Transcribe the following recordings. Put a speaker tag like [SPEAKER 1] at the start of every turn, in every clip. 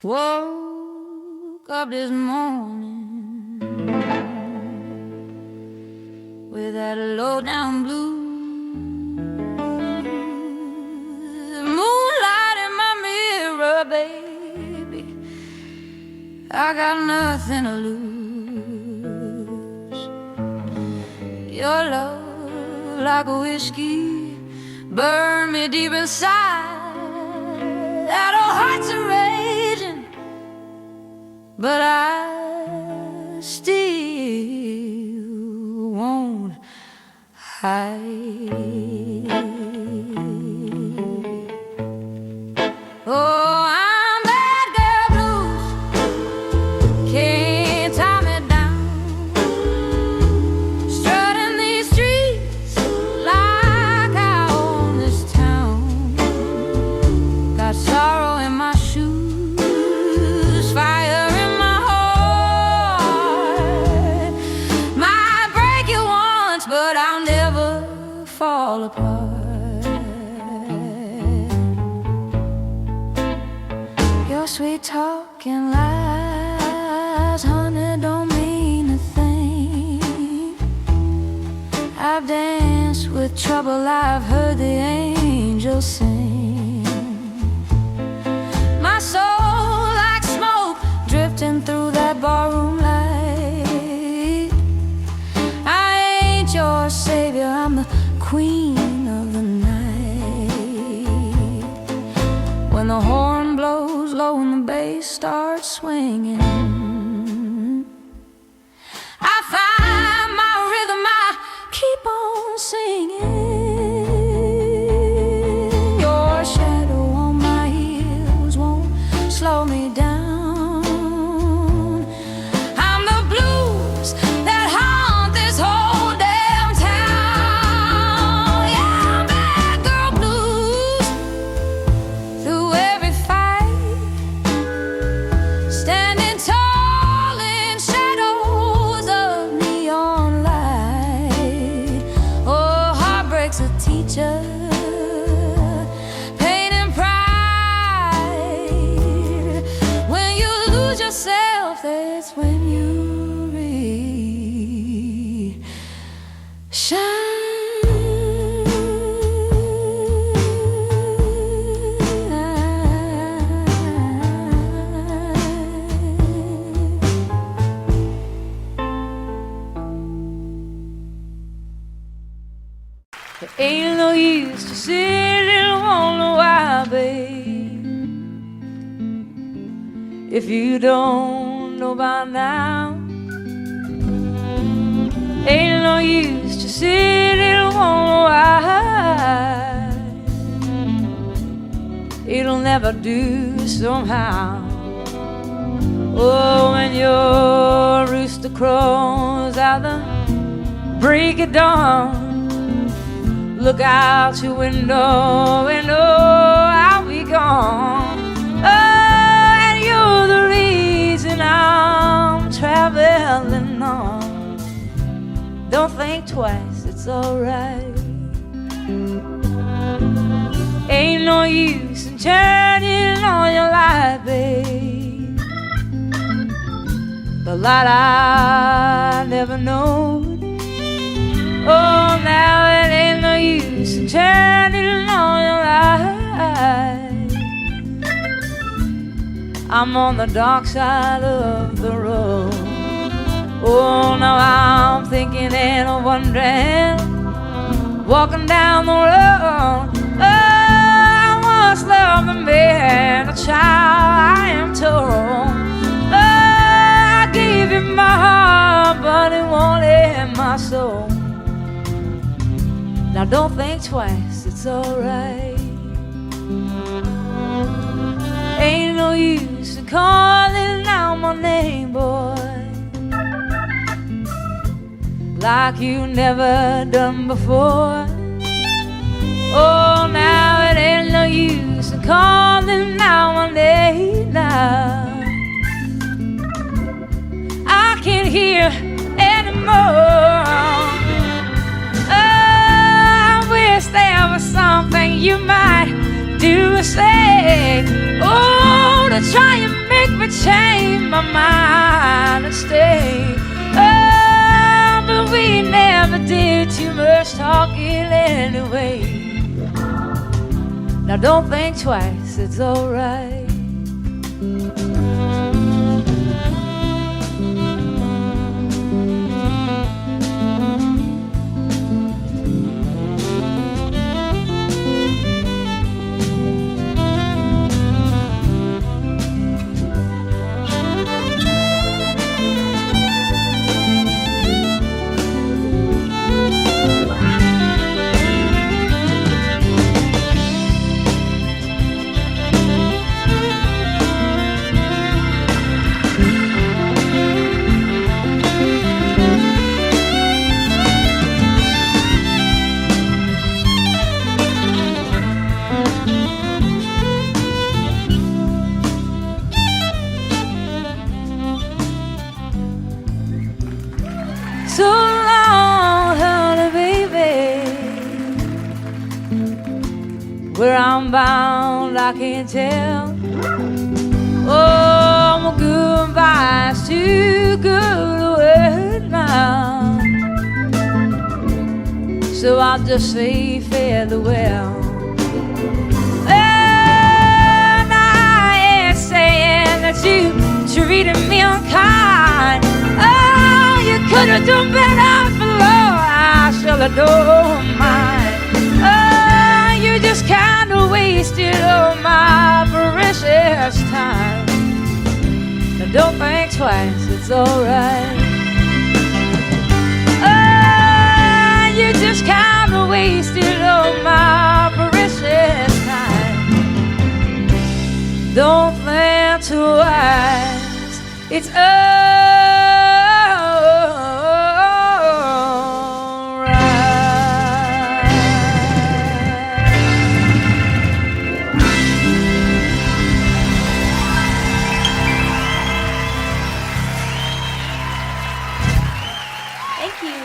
[SPEAKER 1] Woke up this morning with that low down blues, moonlight in my mirror, baby. I got nothing to lose. Your love, like a whiskey, burned me deep inside. That old heart's a raging, but I still won't hide. Oh, I'm bad girl blues, can't tie me down, strutting these streets like I own this town. Got sorrow in my shoes, fire in my heart. Might break you once, but I'll never fall apart. Your sweet talking lies, honey, don't mean a thing. I've danced with trouble, I've heard the angels sing. My soul like smoke drifting through that barroom light. I ain't your savior, I'm the queen of the night. When the horn blows low and the bass starts swinging, I find my rhythm, I keep on singing. Your shadow on my heels won't slow me down. I'm the blues that haunt this whole damn town. Yeah, I'm bad girl blues. Through every fight, standing tall in shadows of neon light. Oh, heartbreak's a teacher, pain and pride. When you lose yourself, that's when you There ain't no use to sit and wonder why, babe, if you don't know by now. Ain't no use to sit and wonder why. It'll never do somehow. Oh, when your rooster crows out the break of dawn, look out your window and oh, I'll be gone. Oh, and you're the reason I'm traveling on. Don't think twice, it's alright. Ain't no use in turning on your light, babe. The light I never know. Oh, now it ain't no use in turning on your light. I'm on the dark side of the road. Oh, now I'm thinking and wondering, walking down the road. Oh, I once loved a man, a child, I am told. Oh, I gave him my heart, but it won't in my soul. Now don't think twice, it's alright. Ain't no use in calling out my name, boy, like you never done before. Oh, now it ain't no use in calling out my name now. I can't hear anymore. I wish there was something you might do or say, oh, to try and make make me change my mind and stay. Oh, but we never did too much talking anyway. Now don't think twice, it's alright. So long, honey, baby. Where I'm bound, I can't tell. Oh, my goodbye's too good a word now. So I'll just say farewell. And I ain't saying that you treated me unkind. Oh, you could have done better below. I should have known mine. Oh, you just kind of wasted all my precious time. Now don't think twice, it's alright. Oh, you just kind of wasted all my precious time. Don't think twice, it's
[SPEAKER 2] Thank you.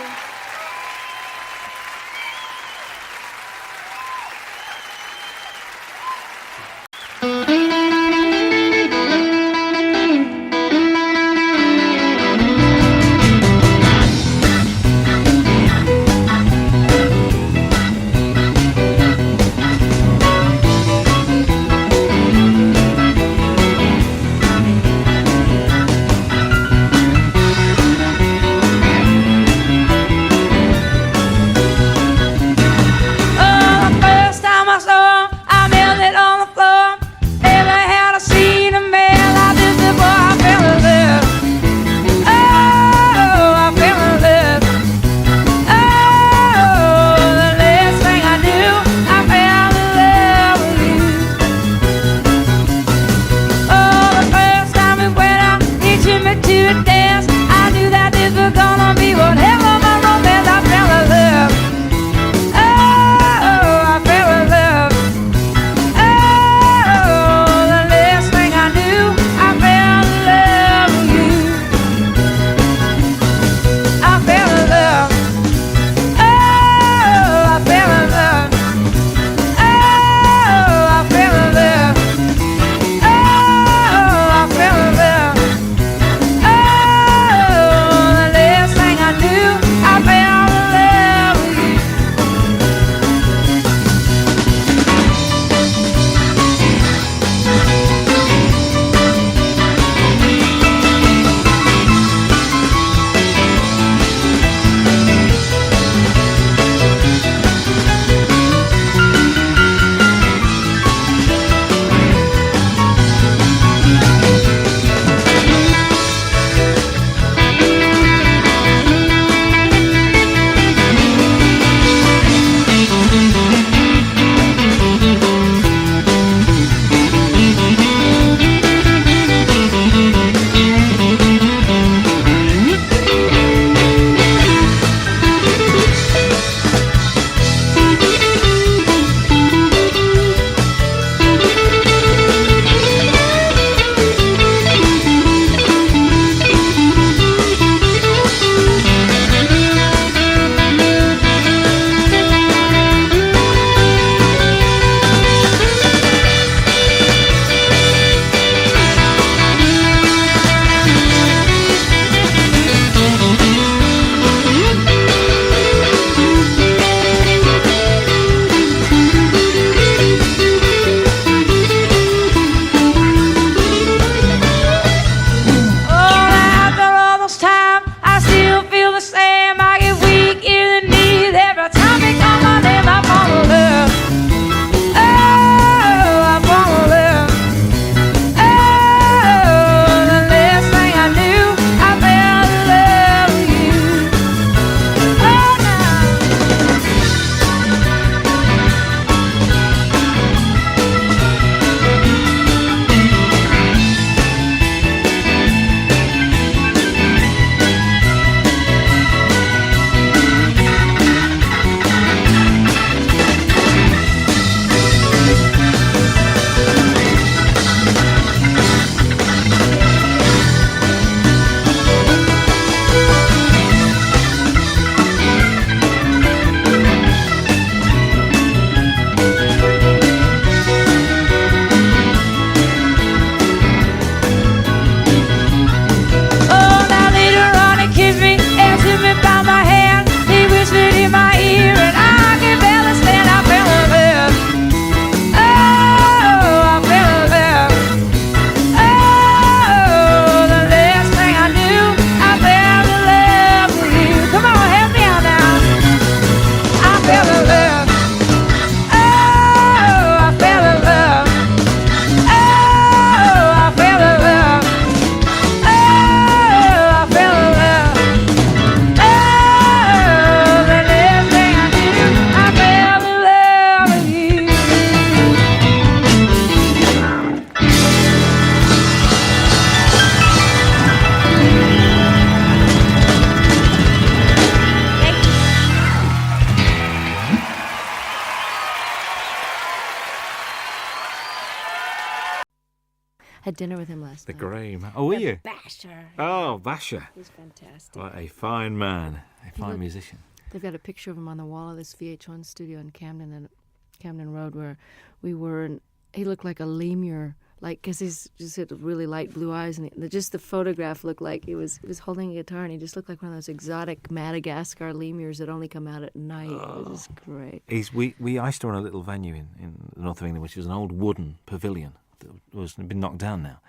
[SPEAKER 2] Had dinner with him last
[SPEAKER 3] The
[SPEAKER 2] night.
[SPEAKER 3] grey man. Oh, were you?
[SPEAKER 2] Basher.
[SPEAKER 3] Oh, Basher.
[SPEAKER 2] He's fantastic.
[SPEAKER 3] What a fine man. A fine musician.
[SPEAKER 2] They've got a picture of him on the wall of this VH1 studio in Camden Road where we were, and he looked like a lemur, like, because he's just had really light blue eyes, and just the photograph looked like he was holding a guitar, and he just looked like one of those exotic Madagascar lemurs that only come out at night. It was just great.
[SPEAKER 3] We used to run a little venue in the north of England, which was an old wooden pavilion that was been knocked down now,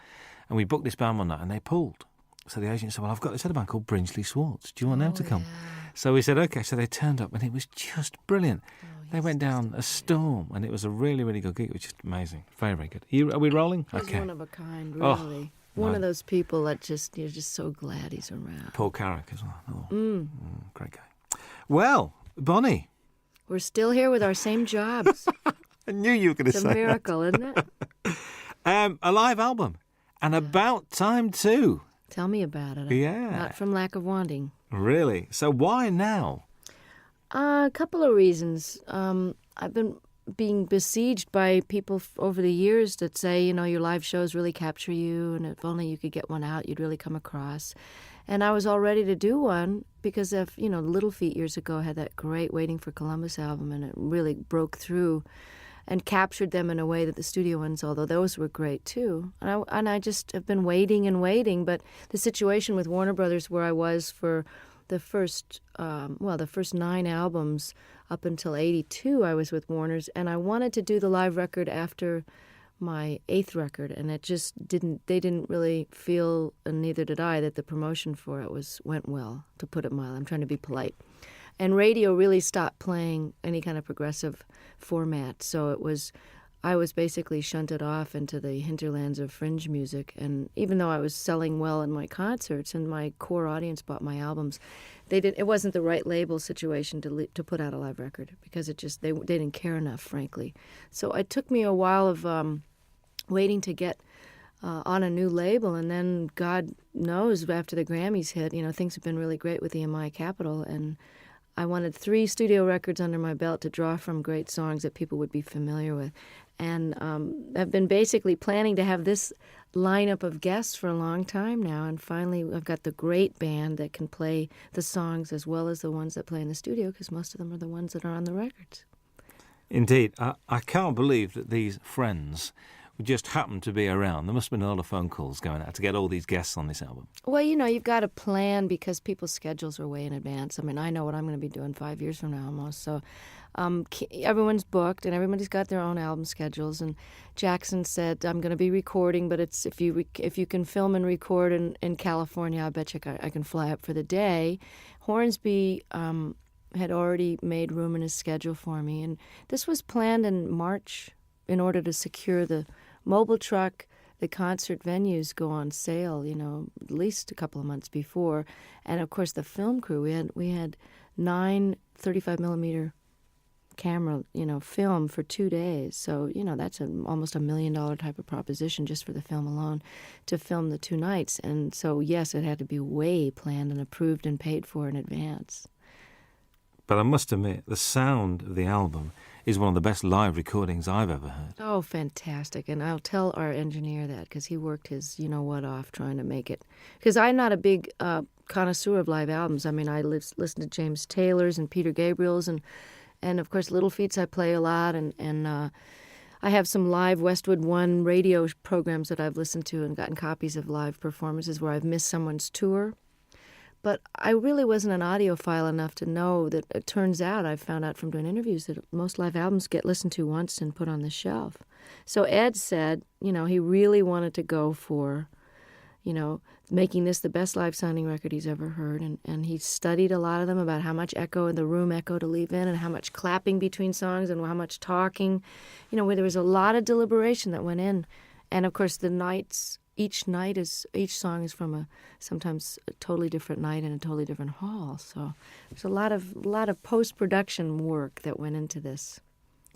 [SPEAKER 3] and we booked this band one night, and they pulled. So the agent said, "Well, I've got this other band called Brinsley Swartz. Do you want them to come?"
[SPEAKER 2] Yeah.
[SPEAKER 3] So we said, "Okay." So they turned up, and it was just brilliant. They went down a storm, and it was a really, really good gig. It was just amazing. Very, very good. Are we rolling?
[SPEAKER 2] He's
[SPEAKER 3] Okay.
[SPEAKER 2] one of a kind, really. One of those people that you're just so glad he's around.
[SPEAKER 3] Paul Carrick as well. Great guy. Well, Bonnie.
[SPEAKER 2] We're still here with our same jobs.
[SPEAKER 3] I knew you were going to
[SPEAKER 2] It's
[SPEAKER 3] say
[SPEAKER 2] a miracle, isn't it?
[SPEAKER 3] that. A live album. And about time too.
[SPEAKER 2] Tell me about it.
[SPEAKER 3] Yeah.
[SPEAKER 2] Not from lack of wanting.
[SPEAKER 3] Really? So why now?
[SPEAKER 2] A couple of reasons. I've been being besieged by people over the years that say, your live shows really capture you, and if only you could get one out, you'd really come across. And I was all ready to do one because of, Little Feat years ago had that great Waiting for Columbus album, and it really broke through and captured them in a way that the studio ones, although those were great too. And I just have been waiting and waiting, but the situation with Warner Brothers where I was for the first 9 albums up until 82, I was with Warner's, and I wanted to do the live record after my 8th record, and it just they didn't really feel, and neither did I, that the promotion for it went well, to put it mild. I'm trying to be polite. And radio really stopped playing any kind of progressive format, so I was basically shunted off into the hinterlands of fringe music. And even though I was selling well in my concerts and my core audience bought my albums, it wasn't the right label situation to put out a live record because they didn't care enough, frankly. So it took me a while of waiting to get on a new label, and then God knows after the Grammys hit, things have been really great with EMI Capitol, and I wanted 3 studio records under my belt to draw from great songs that people would be familiar with. And I've been basically planning to have this lineup of guests for a long time now, and finally I've got the great band that can play the songs as well as the ones that play in the studio, because most of them are the ones that are on the records.
[SPEAKER 3] Indeed. I can't believe that these friends just happened to be around. There must have been a lot of phone calls going out to get all these guests on this album.
[SPEAKER 2] Well, you've got to plan because people's schedules are way in advance. I mean, I know what I'm going to be doing 5 years from now almost. So everyone's booked and everybody's got their own album schedules. And Jackson said, I'm going to be recording, but it's if you can film and record in California, I bet you I can fly up for the day. Hornsby had already made room in his schedule for me. And this was planned in March in order to secure the mobile truck. The concert venues go on sale, at least a couple of months before. And, of course, the film crew, we had 9 35-millimeter camera, film for 2 days. So, that's almost $1 million type of proposition just for the film alone to film the 2 nights. And so, yes, it had to be way planned and approved and paid for in advance.
[SPEAKER 3] But I must admit, the sound of the album is one of the best live recordings I've ever heard.
[SPEAKER 2] Oh, fantastic. And I'll tell our engineer that because he worked his you-know-what off trying to make it. Because I'm not a big connoisseur of live albums. I mean, I listen to James Taylor's and Peter Gabriel's and of course, Little Feats I play a lot. And I have some live Westwood One radio programs that I've listened to and gotten copies of live performances where I've missed someone's tour. But I really wasn't an audiophile enough to know that it turns out, I've found out from doing interviews, that most live albums get listened to once and put on the shelf. So Ed said, he really wanted to go for, making this the best live sounding record he's ever heard. And he studied a lot of them about how much echo in the room echo to leave in and how much clapping between songs and how much talking, where there was a lot of deliberation that went in. And, of course, each song is from sometimes a totally different night in a totally different hall. So there's a lot of post-production work that went into this.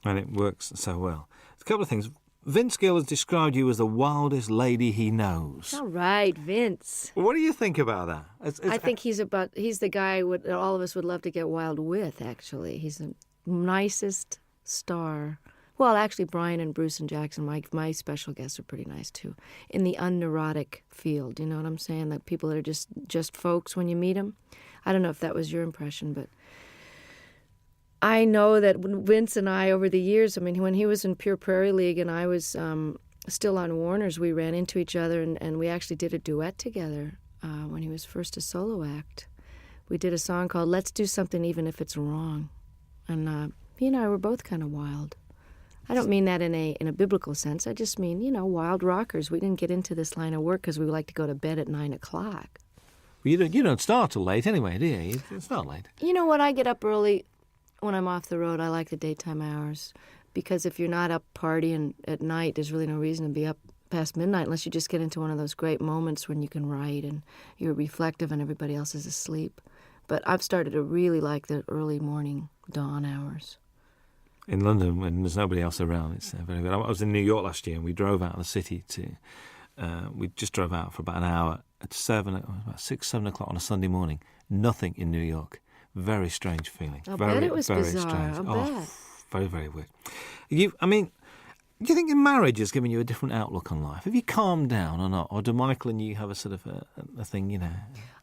[SPEAKER 3] And it works so well. A couple of things. Vince Gill has described you as the wildest lady he knows.
[SPEAKER 2] All right, Vince.
[SPEAKER 3] What do you think about that?
[SPEAKER 2] I think he's the guy all of us would love to get wild with, actually. He's the nicest star Well, actually, Brian and Bruce and Jackson, my special guests, are pretty nice, too. In the unneurotic field, you know what I'm saying? The people that are just folks when you meet them. I don't know if that was your impression, but I know that Vince and I, over the years, I mean, when he was in Pure Prairie League and I was still on Warner's, we ran into each other, and we actually did a duet together when he was first a solo act. We did a song called Let's Do Something Even If It's Wrong. And he and I were both kind of wild. I don't mean that in a biblical sense. I just mean, you know, wild rockers. We didn't get into this line of work because we like to go to bed at 9 o'clock.
[SPEAKER 3] Well, you don't start till late anyway, do you? You start late.
[SPEAKER 2] You know what? I get up early when I'm off the road. I like the daytime hours because if you're not up partying at night, there's really no reason to be up past midnight unless you just get into one of those great moments when you can write and you're reflective and everybody else is asleep. But I've started to really like the early morning dawn hours.
[SPEAKER 3] In London, when there's nobody else around, it's very good. I was in New York last year, and we drove out of the city we just drove out for about an hour at about 6, 7 o'clock on a Sunday morning. Nothing in New York. Very strange feeling.
[SPEAKER 2] I'll
[SPEAKER 3] very,
[SPEAKER 2] bet it was
[SPEAKER 3] very
[SPEAKER 2] bizarre.
[SPEAKER 3] strange.
[SPEAKER 2] I'll bet.
[SPEAKER 3] Very, very weird. Do you think marriage has given you a different outlook on life? Have you calmed down or not? Or do Michael and you have a sort of a thing, you know?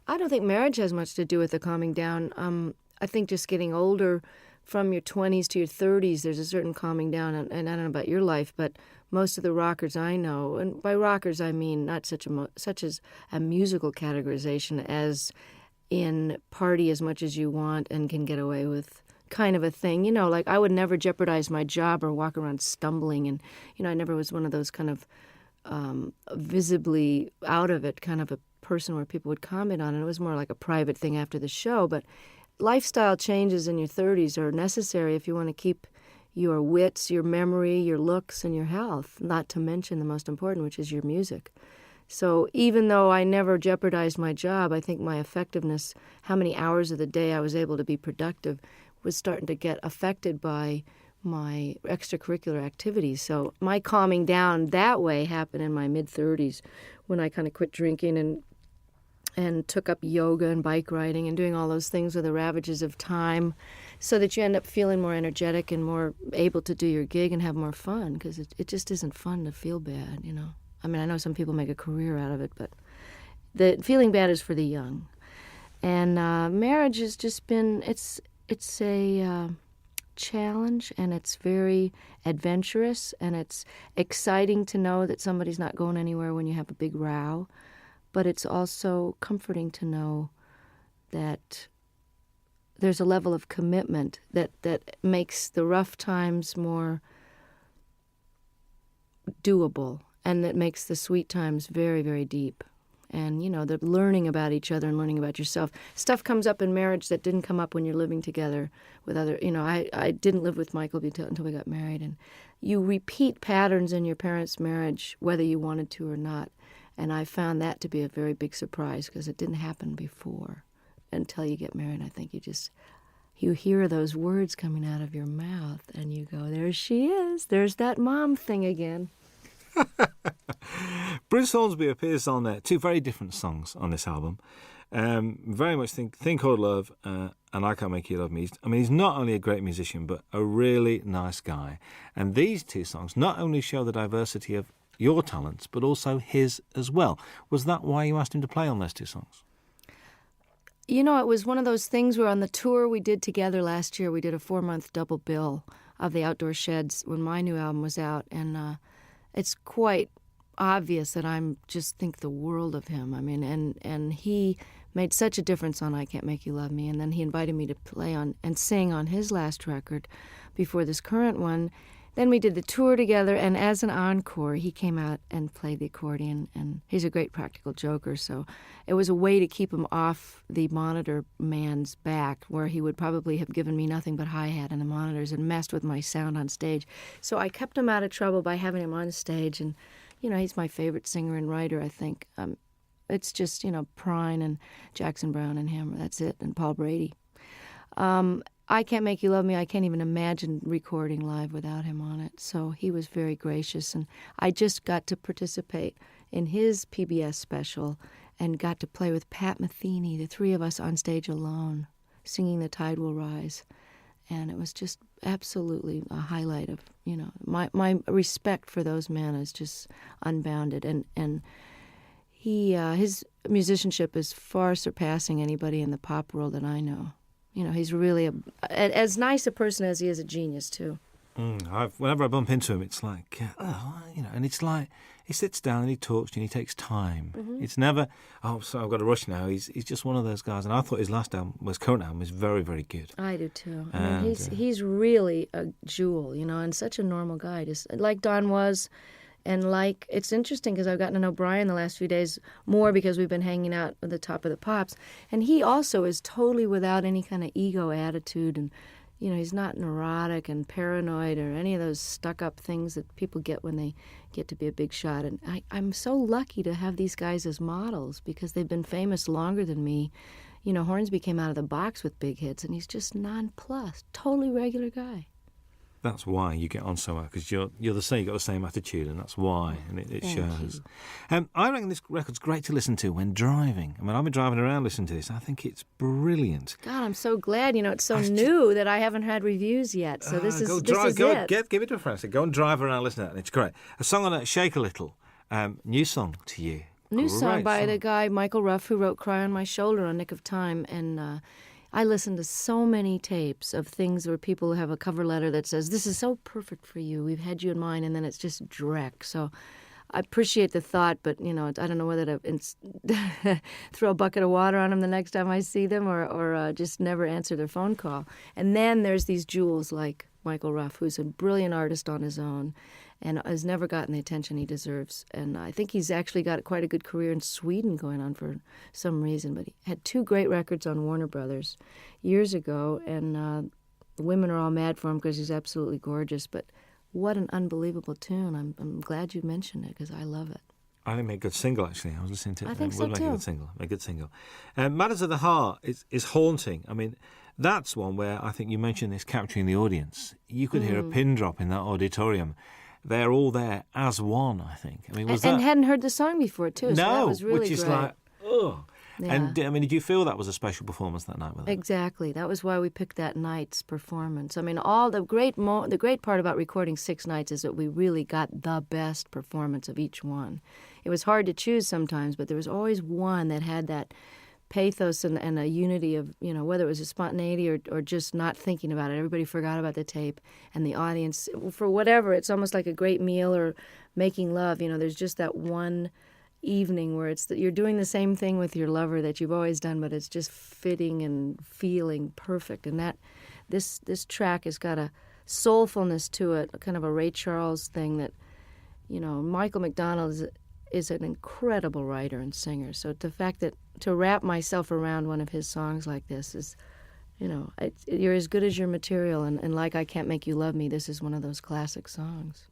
[SPEAKER 2] I don't think marriage has much to do with the calming down. I think just getting older, from your 20s to your 30s, there's a certain calming down. And I don't know about your life, but most of the rockers I know, and by rockers I mean not such as a musical categorization as in party as much as you want and can get away with kind of a thing. You know, like I would never jeopardize my job or walk around stumbling. And, you know, I never was one of those kind of visibly out of it kind of a person where people would comment on it. It was more like a private thing after the show. But lifestyle changes in your 30s are necessary if you want to keep your wits, your memory, your looks, and your health, not to mention the most important, which is your music. So even though I never jeopardized my job, I think my effectiveness, how many hours of the day I was able to be productive, was starting to get affected by my extracurricular activities. So my calming down that way happened in my mid-30s when I kind of quit drinking and took up yoga and bike riding and doing all those things with the ravages of time so that you end up feeling more energetic and more able to do your gig and have more fun because it just isn't fun to feel bad, you know. I mean, I know some people make a career out of it, but the feeling bad is for the young. And marriage has just been, it's a challenge, and it's very adventurous, and it's exciting to know that somebody's not going anywhere when you have a big row. But it's also comforting to know that there's a level of commitment that makes the rough times more doable, and that makes the sweet times very, very deep. And, you know, the learning about each other and learning about yourself. Stuff comes up in marriage that didn't come up when you're living together with other, you know, I didn't live with Michael until we got married. And you repeat patterns in your parents' marriage, whether you wanted to or not. And I found that to be a very big surprise because it didn't happen before until you get married. I think you hear those words coming out of your mouth and you go, there she is. There's that mom thing again.
[SPEAKER 3] Bruce Hornsby appears on 2 very different songs on this album. Very much Think or Love and I Can't Make You Love Me. He's not only a great musician, but a really nice guy. And these 2 songs not only show the diversity of your talents, but also his as well. Was that why you asked him to play on those 2 songs?
[SPEAKER 2] You know, it was one of those things where on the tour we did together last year, we did a 4-month double bill of the Outdoor Sheds when my new album was out. And it's quite obvious that I'm just think the world of him. I mean, and he made such a difference on I Can't Make You Love Me. And then he invited me to play on and sing on his last record before this current one. Then we did the tour together, and as an encore, he came out and played the accordion, and he's a great practical joker, so it was a way to keep him off the monitor man's back, where he would probably have given me nothing but hi-hat and the monitors and messed with my sound on stage. So I kept him out of trouble by having him on stage, and, you know, he's my favorite singer and writer, I think. It's just, you know, Prine and Jackson Browne and him, that's it, and Paul Brady. I Can't Make You Love Me, I can't even imagine recording live without him on it. So he was very gracious, and I just got to participate in his PBS special and got to play with Pat Metheny, the 3 of us on stage alone, singing The Tide Will Rise. And it was just absolutely a highlight of, my respect for those men is just unbounded. And his musicianship is far surpassing anybody in the pop world that I know. He's really as nice a person as he is a genius, too.
[SPEAKER 3] Whenever I bump into him, it's like, and it's like he sits down and he talks to you and he takes time. Mm-hmm. It's never, so I've got to rush now. He's just one of those guys. And I thought his current album was very, very good.
[SPEAKER 2] I do too. I mean, he's really a jewel, and such a normal guy, just like Don was. And it's interesting because I've gotten to know Brian the last few days more because we've been hanging out at the Top of the Pops. And he also is totally without any kind of ego attitude. And, he's not neurotic and paranoid or any of those stuck-up things that people get when they get to be a big shot. And I'm so lucky to have these guys as models because they've been famous longer than me. Hornsby came out of the box with big hits, and he's just nonplussed, totally regular guy.
[SPEAKER 3] That's why you get on so well, because you're the same. You've got the same attitude, and that's why, and it shows. I reckon this record's great to listen to when driving. I mean, I've been driving around listening to this. I think it's brilliant.
[SPEAKER 2] God, I'm so glad. It's so new that I haven't had reviews yet. So this is it.
[SPEAKER 3] Give it to a friend. So go and drive around, listen to it, and it's great. A song on it, Shake a Little. New song to you.
[SPEAKER 2] New song by the guy Michael Ruff, who wrote "Cry on My Shoulder" on Nick of Time, and. I listen to so many tapes of things where people have a cover letter that says, "This is so perfect for you. We've had you in mind," and then it's just dreck. So I appreciate the thought, but, I don't know whether to throw a bucket of water on them the next time I see them or just never answer their phone call. And then there's these jewels like Michael Ruff, who's a brilliant artist on his own and has never gotten the attention he deserves. And I think he's actually got quite a good career in Sweden going on for some reason. But he had 2 great records on Warner Brothers years ago, and women are all mad for him because he's absolutely gorgeous. But what an unbelievable tune. I'm glad you mentioned it because I love it.
[SPEAKER 3] I think it made a good single, actually. I was listening to it.
[SPEAKER 2] I think so,
[SPEAKER 3] make
[SPEAKER 2] too.
[SPEAKER 3] A good single. Matters of the Heart is haunting. I mean, that's one where I think you mentioned this capturing the audience. You could hear a pin drop in that auditorium. They're all there as one, I think. I mean,
[SPEAKER 2] and hadn't heard the song before, too. So that was really
[SPEAKER 3] which is
[SPEAKER 2] great.
[SPEAKER 3] like, ugh.
[SPEAKER 2] Yeah.
[SPEAKER 3] And, did you feel that was a special performance that night with them?
[SPEAKER 2] Exactly. That was why we picked that night's performance. I mean, the great part about recording 6 nights is that we really got the best performance of each one. It was hard to choose sometimes, but there was always one that had that pathos and a unity of, whether it was a spontaneity or just not thinking about it. Everybody forgot about the tape, and the audience, for whatever, it's almost like a great meal or making love. There's just that one evening where you're doing the same thing with your lover that you've always done, but it's just fitting and feeling perfect. And that this track has got a soulfulness to it, kind of a Ray Charles thing that, Michael McDonald is an incredible writer and singer. So the fact that to wrap myself around one of his songs like this is, you're as good as your material, and like I Can't Make You Love Me, this is one of those classic songs.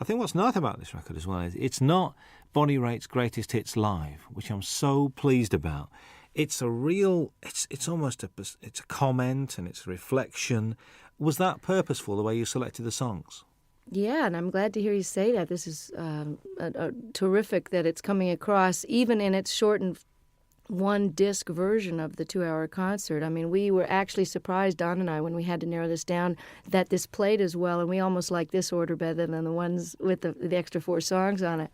[SPEAKER 3] I think what's nice about this record as well is it's not Bonnie Raitt's greatest hits live, which I'm so pleased about. It's a real, it's almost it's a comment and it's a reflection. Was that purposeful, the way you selected the songs?
[SPEAKER 2] Yeah, and I'm glad to hear you say that. This is terrific that it's coming across, even in its shortened 1-disc version of the 2-hour concert. I mean, we were actually surprised, Don and I, when we had to narrow this down, that this played as well, and we almost like this order better than the ones with the extra 4 songs on it.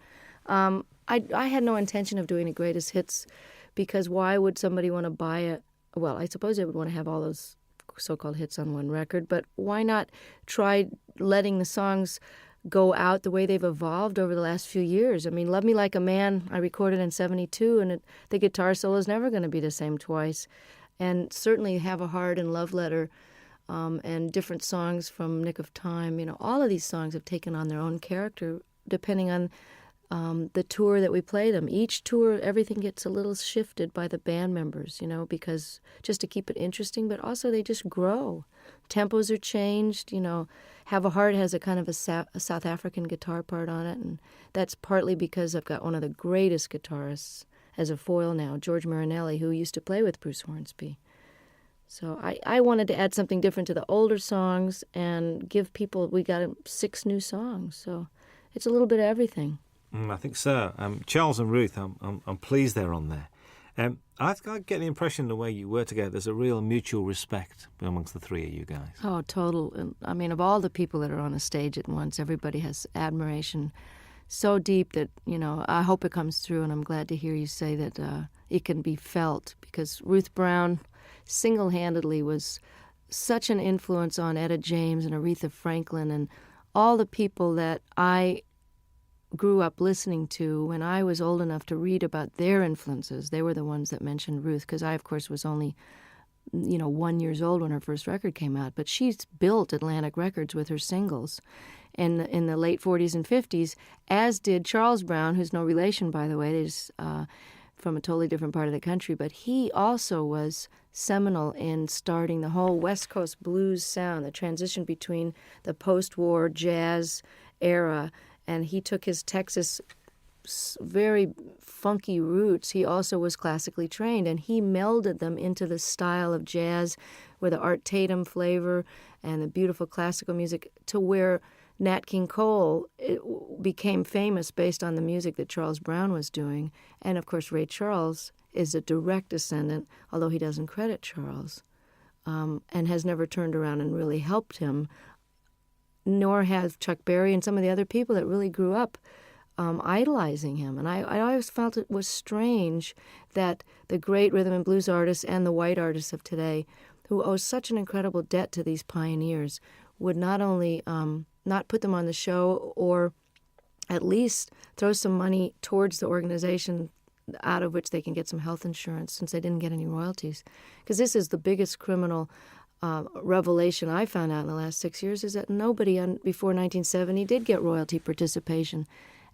[SPEAKER 2] I had no intention of doing a greatest hits because why would somebody want to buy it? Well, I suppose they would want to have all those so-called hits on one record, but why not try letting the songs go out the way they've evolved over the last few years? I mean, Love Me Like a Man, I recorded in 1972, and the guitar solo is never going to be the same twice. And certainly Have a Heart and Love Letter and different songs from Nick of Time, all of these songs have taken on their own character depending on the tour that we play them. Each tour, everything gets a little shifted by the band members, because just to keep it interesting, but also they just grow. Tempos are changed, Have a Heart has a kind of a South African guitar part on it, and that's partly because I've got one of the greatest guitarists as a foil now, George Marinelli, who used to play with Bruce Hornsby. So I wanted to add something different to the older songs and give people, we got 6 new songs, so it's a little bit of everything.
[SPEAKER 3] I think so. Charles and Ruth, I'm pleased they're on there. I get the impression the way you were together, there's a real mutual respect amongst the three of you guys.
[SPEAKER 2] Oh, total. And, I mean, of all the people that are on a stage at once, everybody has admiration so deep that, you know, I hope it comes through, and I'm glad to hear you say that it can be felt, because Ruth Brown single-handedly was such an influence on Etta James and Aretha Franklin and all the people that I grew up listening to when I was old enough to read about their influences. They were the ones that mentioned Ruth, because I, of course, was only, 1 year old when her first record came out. But she's built Atlantic Records with her singles in the late 40s and 50s, as did Charles Brown, who's no relation, by the way. He's from a totally different part of the country. But he also was seminal in starting the whole West Coast blues sound, the transition between the post-war jazz era, and he took his Texas very funky roots. He also was classically trained, and he melded them into the style of jazz with the Art Tatum flavor and the beautiful classical music, to where Nat King Cole became famous based on the music that Charles Brown was doing. And, of course, Ray Charles is a direct descendant, although he doesn't credit Charles, and has never turned around and really helped him, nor have Chuck Berry and some of the other people that really grew up idolizing him. And I always felt it was strange that the great rhythm and blues artists and the white artists of today, who owe such an incredible debt to these pioneers, would not only not put them on the show, or at least throw some money towards the organization out of which they can get some health insurance, since they didn't get any royalties. Because this is the biggest criminal revelation I found out in the last 6 years, is that nobody before 1970 did get royalty participation.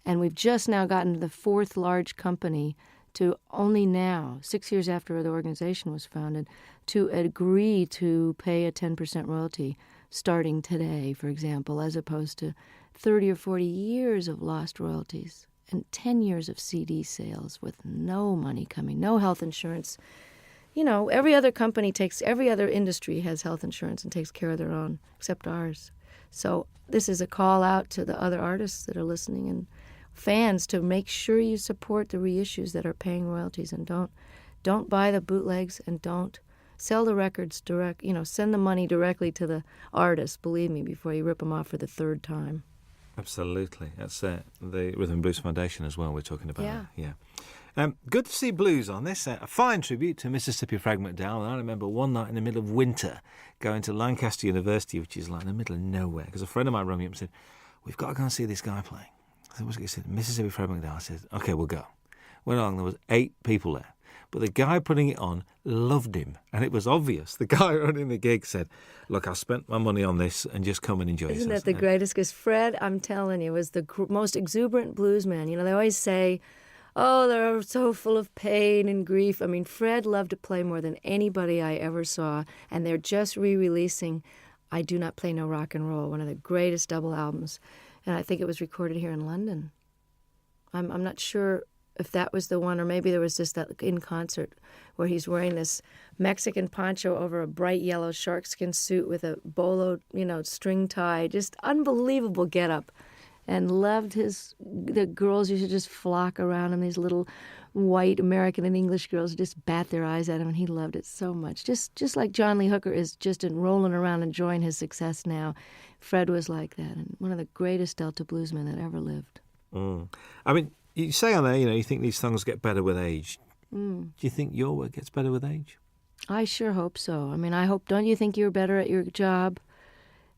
[SPEAKER 2] And we've just now gotten to the fourth large company to only now, 6 years after the organization was founded, to agree to pay a 10% royalty starting today, for example, as opposed to 30 or 40 years of lost royalties and 10 years of CD sales with no money coming, no health insurance. Every other industry has health insurance and takes care of their own, except ours. So this is a call out to the other artists that are listening and fans to make sure you support the reissues that are paying royalties, and don't buy the bootlegs, and don't sell the records direct. Send the money directly to the artist, believe me, before you rip them off for the third time.
[SPEAKER 3] Absolutely. That's the Rhythm and Blues Foundation as well we're talking about.
[SPEAKER 2] Yeah.
[SPEAKER 3] Good to see blues on this. A fine tribute to Mississippi Frag McDowell. And I remember one night in the middle of winter going to Lancaster University, which is like in the middle of nowhere, because a friend of mine rang me up and said, "We've got to go and see this guy playing." I said, "What's he said?" "Mississippi Frag McDowell." I said, "Okay, we'll go." Went along, there was 8 people there. But the guy putting it on loved him, and it was obvious. The guy running the gig said, "Look, I spent my money on this, and just come and enjoy yourself."
[SPEAKER 2] Isn't that the greatest? Because Fred, I'm telling you, was the most exuberant blues man. They always say, oh, they're so full of pain and grief. I mean, Fred loved to play more than anybody I ever saw, and they're just re-releasing I Do Not Play No Rock and Roll, one of the greatest double albums, and I think it was recorded here in London. I'm not sure if that was the one, or maybe there was just that in concert where he's wearing this Mexican poncho over a bright yellow sharkskin suit with a bolo, string tie, just unbelievable getup. And loved the girls used to just flock around him, these little white American and English girls just bat their eyes at him, and he loved it so much. Just like John Lee Hooker is just rolling around enjoying his success now, Fred was like that, and one of the greatest Delta bluesmen that ever lived.
[SPEAKER 3] I mean, you say on there, you think these songs get better with age. Do you think your work gets better with age?
[SPEAKER 2] I sure hope so. I mean, don't you think you're better at your job?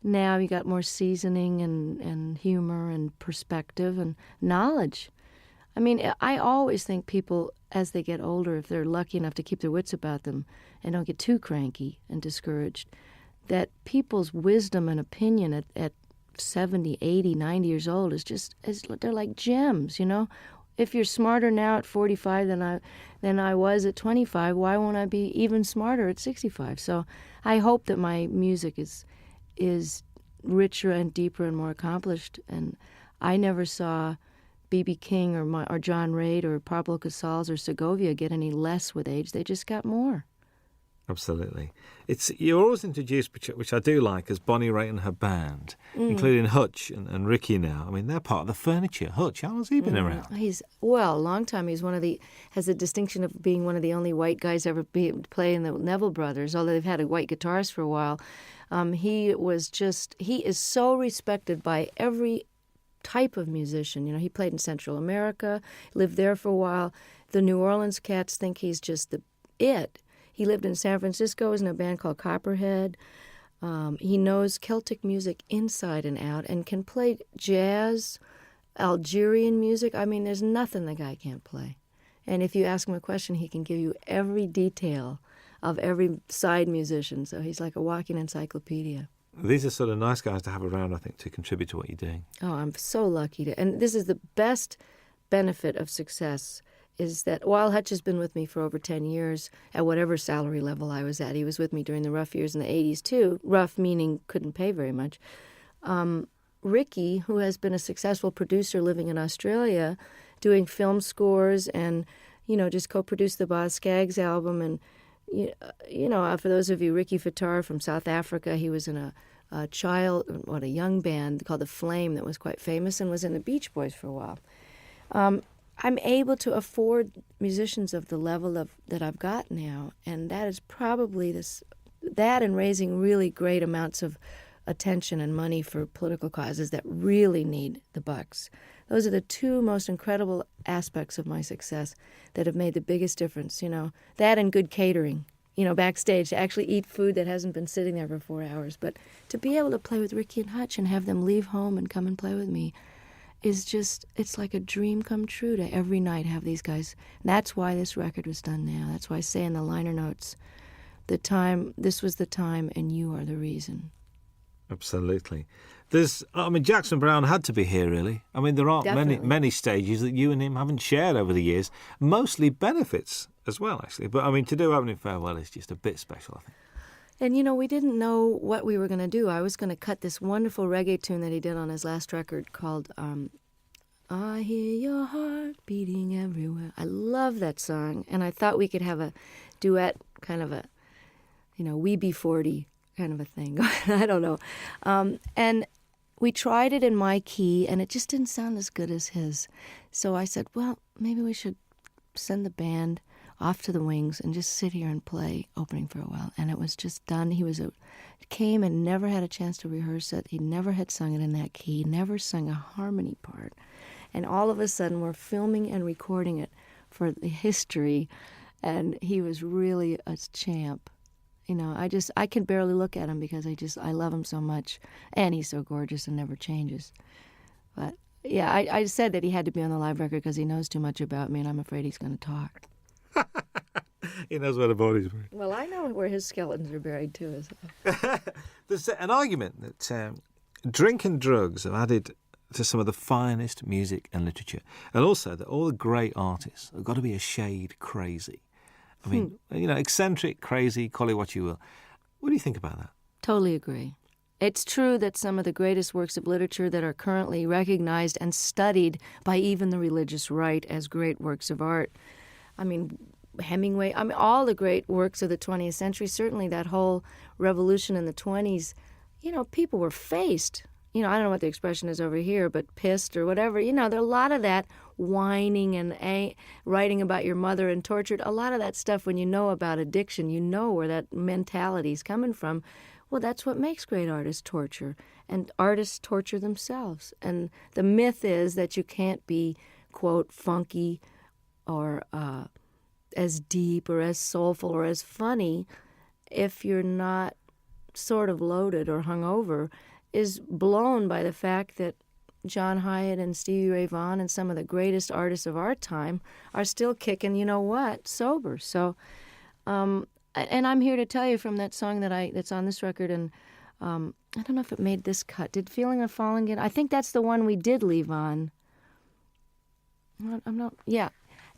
[SPEAKER 2] Now you got more seasoning and humor and perspective and knowledge. I mean, I always think people, as they get older, if they're lucky enough to keep their wits about them and don't get too cranky and discouraged, that people's wisdom and opinion at 70, 80, 90 years old they're like gems, If you're smarter now at 45 than I was at 25, why won't I be even smarter at 65? So I hope that my music is richer and deeper and more accomplished. And I never saw B.B. King or John Reid or Pablo Casals or Segovia get any less with age. They just got more.
[SPEAKER 3] Absolutely. You're always introduced, which I do like, as Bonnie Raitt and her band, including Hutch and Ricky now. I mean, they're part of the furniture. Hutch, how long has he been around?
[SPEAKER 2] A long time. He's has the distinction of being one of the only white guys ever play in the Neville Brothers, although they've had a white guitarist for a while. He is so respected by every type of musician. You know, he played in Central America, lived there for a while. The New Orleans cats think he's just it. He lived in San Francisco, was in a band called Copperhead. He knows Celtic music inside and out and can play jazz, Algerian music. I mean, there's nothing the guy can't play. And if you ask him a question, he can give you every detail of every side musician. So he's like a walking encyclopedia.
[SPEAKER 3] These are sort of nice guys to have around, I think, to contribute to what you're doing.
[SPEAKER 2] Oh, I'm so lucky to. And this is the best benefit of success, is that while Hutch has been with me for over 10 years, at whatever salary level I was at, he was with me during the rough years in the 80s too, rough meaning couldn't pay very much. Ricky, who has been a successful producer living in Australia, doing film scores and, just co-produced the Boz Scaggs album. And, for those of you, Ricky Fattar from South Africa, he was in a young band called The Flame that was quite famous and was in the Beach Boys for a while. I'm able to afford musicians of the level that I've got now, and that is probably that and raising really great amounts of attention and money for political causes that really need the bucks. Those are the two most incredible aspects of my success that have made the biggest difference, that and good catering, backstage, to actually eat food that hasn't been sitting there for 4 hours. But to be able to play with Ricky and Hutch and have them leave home and come and play with me is just, it's like a dream come true to every night have these guys. And that's why this record was done now. That's why I say in the liner notes, this was the time and you are the reason.
[SPEAKER 3] Absolutely. Jackson Browne had to be here, really. I mean, there aren't many stages that you and him haven't shared over the years. Mostly benefits as well, actually. But, to do Opening Farewell is just a bit special, I think.
[SPEAKER 2] And, we didn't know what we were going to do. I was going to cut this wonderful reggae tune that he did on his last record called I Hear Your Heart Beating Everywhere. I love that song. And I thought we could have a duet, kind of a, We Be 40 kind of a thing. I don't know. And we tried it in my key, and it just didn't sound as good as his. So I said, well, maybe we should send the band off to the wings and just sit here and play Opening Farewell. And it was just done. He came and never had a chance to rehearse it. He never had sung it in that key, never sung a harmony part. And all of a sudden we're filming and recording it for the history, and he was really a champ. I can barely look at him because I love him so much, and he's so gorgeous and never changes. But yeah, I said that he had to be on the live record because he knows too much about me, and I'm afraid he's going to talk.
[SPEAKER 3] He knows where the body's buried.
[SPEAKER 2] Well, I know where his skeletons are buried too.
[SPEAKER 3] There's an argument that drink and drugs have added to some of the finest music and literature, and also that all the great artists have got to be a shade crazy. I mean, eccentric, crazy, call it what you will. What do you think about that?
[SPEAKER 2] Totally agree. It's true that some of the greatest works of literature that are currently recognized and studied by even the religious right as great works of art. Hemingway, all the great works of the 20th century, certainly that whole revolution in the 20s, people were faced. I don't know what the expression is over here, but pissed or whatever. There are a lot of that whining and writing about your mother and tortured. A lot of that stuff, when you know about addiction, you know where that mentality is coming from. Well, that's what makes great artists torture. And artists torture themselves. And the myth is that you can't be, quote, funky or as deep or as soulful or as funny if you're not sort of loaded or hungover, is blown by the fact that John Hyatt and Stevie Ray Vaughan and some of the greatest artists of our time are still kicking, sober. So, and I'm here to tell you from that song that's on this record, and I don't know if it made this cut. Did Feeling of Falling get? I think that's the one we did leave on.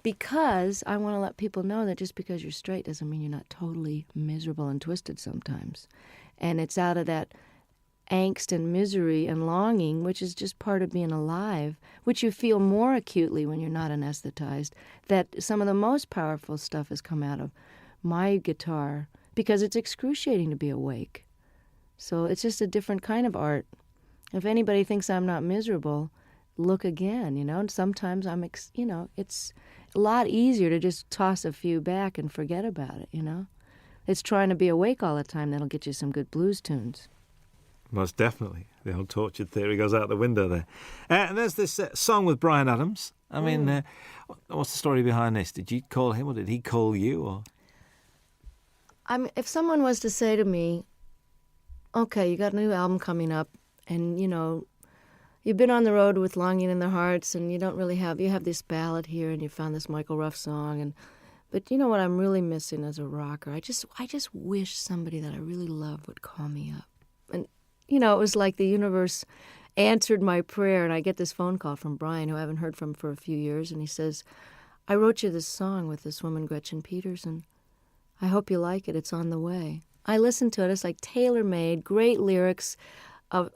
[SPEAKER 2] Because I want to let people know that just because you're straight doesn't mean you're not totally miserable and twisted sometimes. And it's out of that angst and misery and longing, which is just part of being alive, which you feel more acutely when you're not anesthetized, that some of the most powerful stuff has come out of my guitar because it's excruciating to be awake. So it's just a different kind of art. If anybody thinks I'm not miserable, look again, and sometimes it's a lot easier to just toss a few back and forget about it, It's trying to be awake all the time that'll get you some good blues tunes.
[SPEAKER 3] Most definitely. The old tortured theory goes out the window there. And there's this song with Bryan Adams. I mean, what's the story behind this? Did you call him or did he call you? Or
[SPEAKER 2] if someone was to say to me, okay, you got a new album coming up, and, you've been on the road with Longing in Their Hearts, and you have this ballad here, and you found this Michael Ruff song, but you know what I'm really missing as a rocker? I just wish somebody that I really love would call me up. And, it was like the universe answered my prayer, and I get this phone call from Brian, who I haven't heard from for a few years, and he says, I wrote you this song with this woman, Gretchen Peterson. I hope you like it. It's on the way. I listened to it. It's like tailor-made, great lyrics, a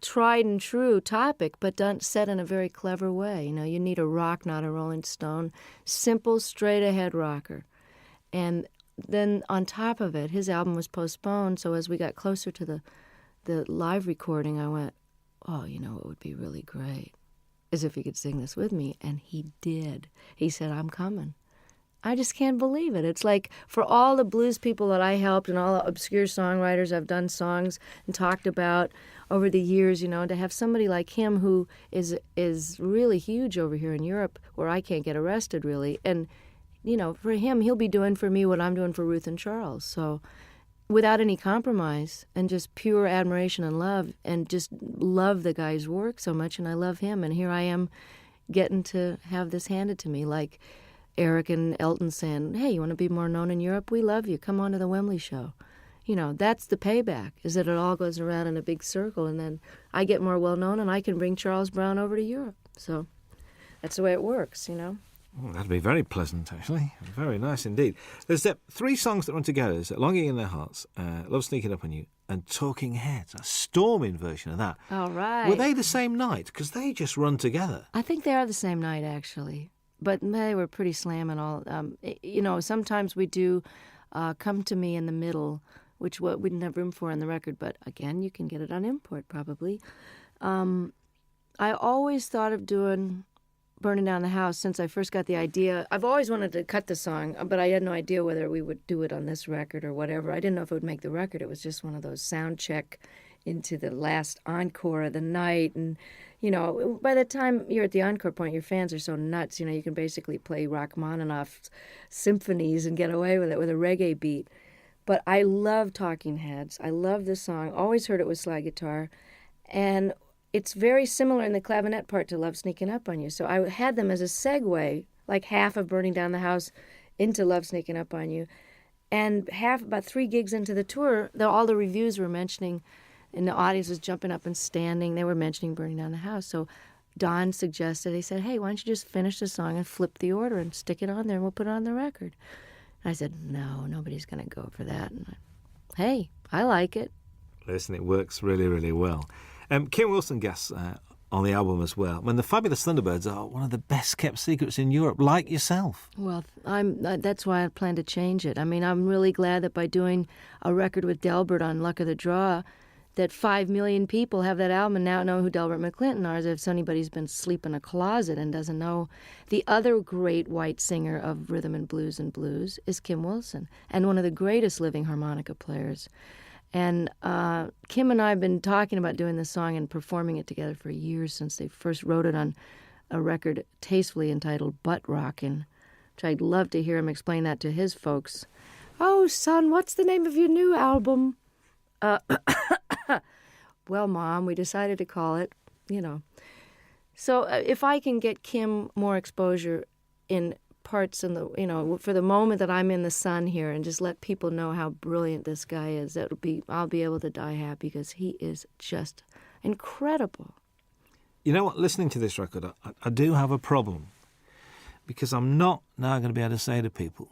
[SPEAKER 2] tried and true topic, but done set in a very clever way. You need a rock, not a Rolling Stone. Simple, straight-ahead rocker. And then on top of it, his album was postponed, so as we got closer to the live recording, I went, oh, it would be really great, as if he could sing this with me. And he did. He said, I'm coming. I just can't believe it. It's like for all the blues people that I helped and all the obscure songwriters I've done songs and talked about over the years, to have somebody like him who is really huge over here in Europe where I can't get arrested really. And, for him, he'll be doing for me what I'm doing for Ruth and Charles. So without any compromise and just pure admiration and love and just love the guy's work so much, and I love him. And here I am getting to have this handed to me like Eric and Elton saying, hey, you want to be more known in Europe? We love you. Come on to the Wembley show. That's the payback, is that it all goes around in a big circle, and then I get more well-known, and I can bring Charles Brown over to Europe. So that's the way it works,
[SPEAKER 3] Oh, that'd be very pleasant, actually. Very nice indeed. There's 3 songs that run together. There's Longing in Their Hearts, Love Sneaking Up on You, and Talking Heads, a storming version of that.
[SPEAKER 2] All right.
[SPEAKER 3] Were they the same night? Because they just run together.
[SPEAKER 2] I think they are the same night, actually. But they were pretty slamming all. Sometimes we do Come to Me in the Middle, which we didn't have room for on the record. But again, you can get it on import probably. I always thought of doing Burning Down the House since I first got the idea. I've always wanted to cut the song, but I had no idea whether we would do it on this record or whatever. I didn't know if it would make the record. It was just one of those sound check into the last encore of the night. And, by the time you're at the encore point, your fans are so nuts, you can basically play Rachmaninoff's symphonies and get away with it with a reggae beat. But I love Talking Heads. I love this song. Always heard it with slide guitar. And it's very similar in the clavinet part to Love Sneaking Up on You. So I had them as a segue, like half of Burning Down the House into Love Sneaking Up on You. And about 3 gigs into the tour, all the reviews were mentioning, and the audience was jumping up and standing. They were mentioning Burning Down the House. So Don suggested, he said, hey, why don't you just finish the song and flip the order and stick it on there and we'll put it on the record. And I said, no, nobody's going to go for that. And hey, I like it.
[SPEAKER 3] Listen, it works really, really well. Kim Wilson guests on the album as well. When the Fabulous Thunderbirds are one of the best kept secrets in Europe, like yourself.
[SPEAKER 2] Well, that's why I plan to change it. I mean, I'm really glad that by doing a record with Delbert on Luck of the Draw, that 5 million people have that album and now know who Delbert McClinton are, as if anybody's been asleep in a closet and doesn't know. The other great white singer of rhythm and blues is Kim Wilson, and one of the greatest living harmonica players. And Kim and I have been talking about doing this song and performing it together for years, since they first wrote it on a record tastefully entitled Butt Rockin', which I'd love to hear him explain that to his folks. Oh, son, what's the name of your new album? Well, Mom, we decided to call it, So if I can get Kim more exposure in parts in the, for the moment that I'm in the sun here, and just let people know how brilliant this guy is, I'll be able to die happy, because he is just incredible.
[SPEAKER 3] You know what? Listening to this record, I do have a problem, because I'm not now going to be able to say to people,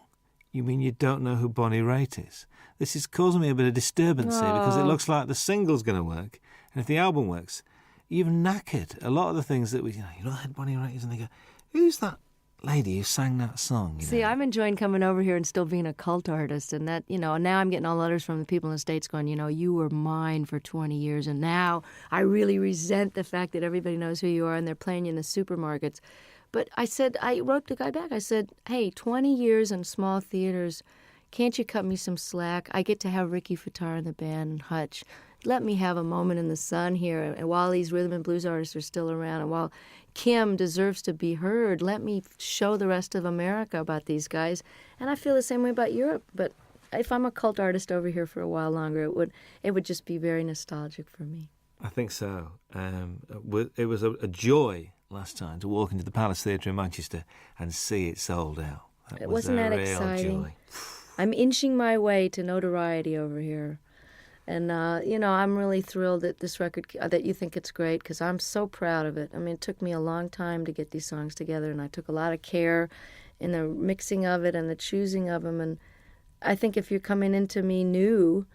[SPEAKER 3] you mean you don't know who Bonnie Raitt is? This is causing me a bit of disturbance here, because it looks like the single's going to work, and if the album works, you've knackered a lot of the things that we, you know who Bonnie Raitt is, and they go, who's that lady who sang that song. You
[SPEAKER 2] See,
[SPEAKER 3] know.
[SPEAKER 2] I'm enjoying coming over here and still being a cult artist. And that, now I'm getting all letters from the people in the States going, you were mine for 20 years. And now I really resent the fact that everybody knows who you are and they're playing you in the supermarkets. But I wrote the guy back. I said, hey, 20 years in small theaters. Can't you cut me some slack? I get to have Ricky Fattar in the band and Hutch. Let me have a moment in the sun here. And while these rhythm and blues artists are still around, and while Kim deserves to be heard, let me show the rest of America about these guys. And I feel the same way about Europe. But if I'm a cult artist over here for a while longer, it would just be very nostalgic for me.
[SPEAKER 3] I think so. It was a joy last time to walk into the Palace Theatre in Manchester and see it sold out.
[SPEAKER 2] Wasn't that exciting?
[SPEAKER 3] Joy.
[SPEAKER 2] I'm inching my way to notoriety over here. And, I'm really thrilled that this record, that you think it's great, because I'm so proud of it. I mean, it took me a long time to get these songs together, and I took a lot of care in the mixing of it and the choosing of them. And I think if you're coming into me new,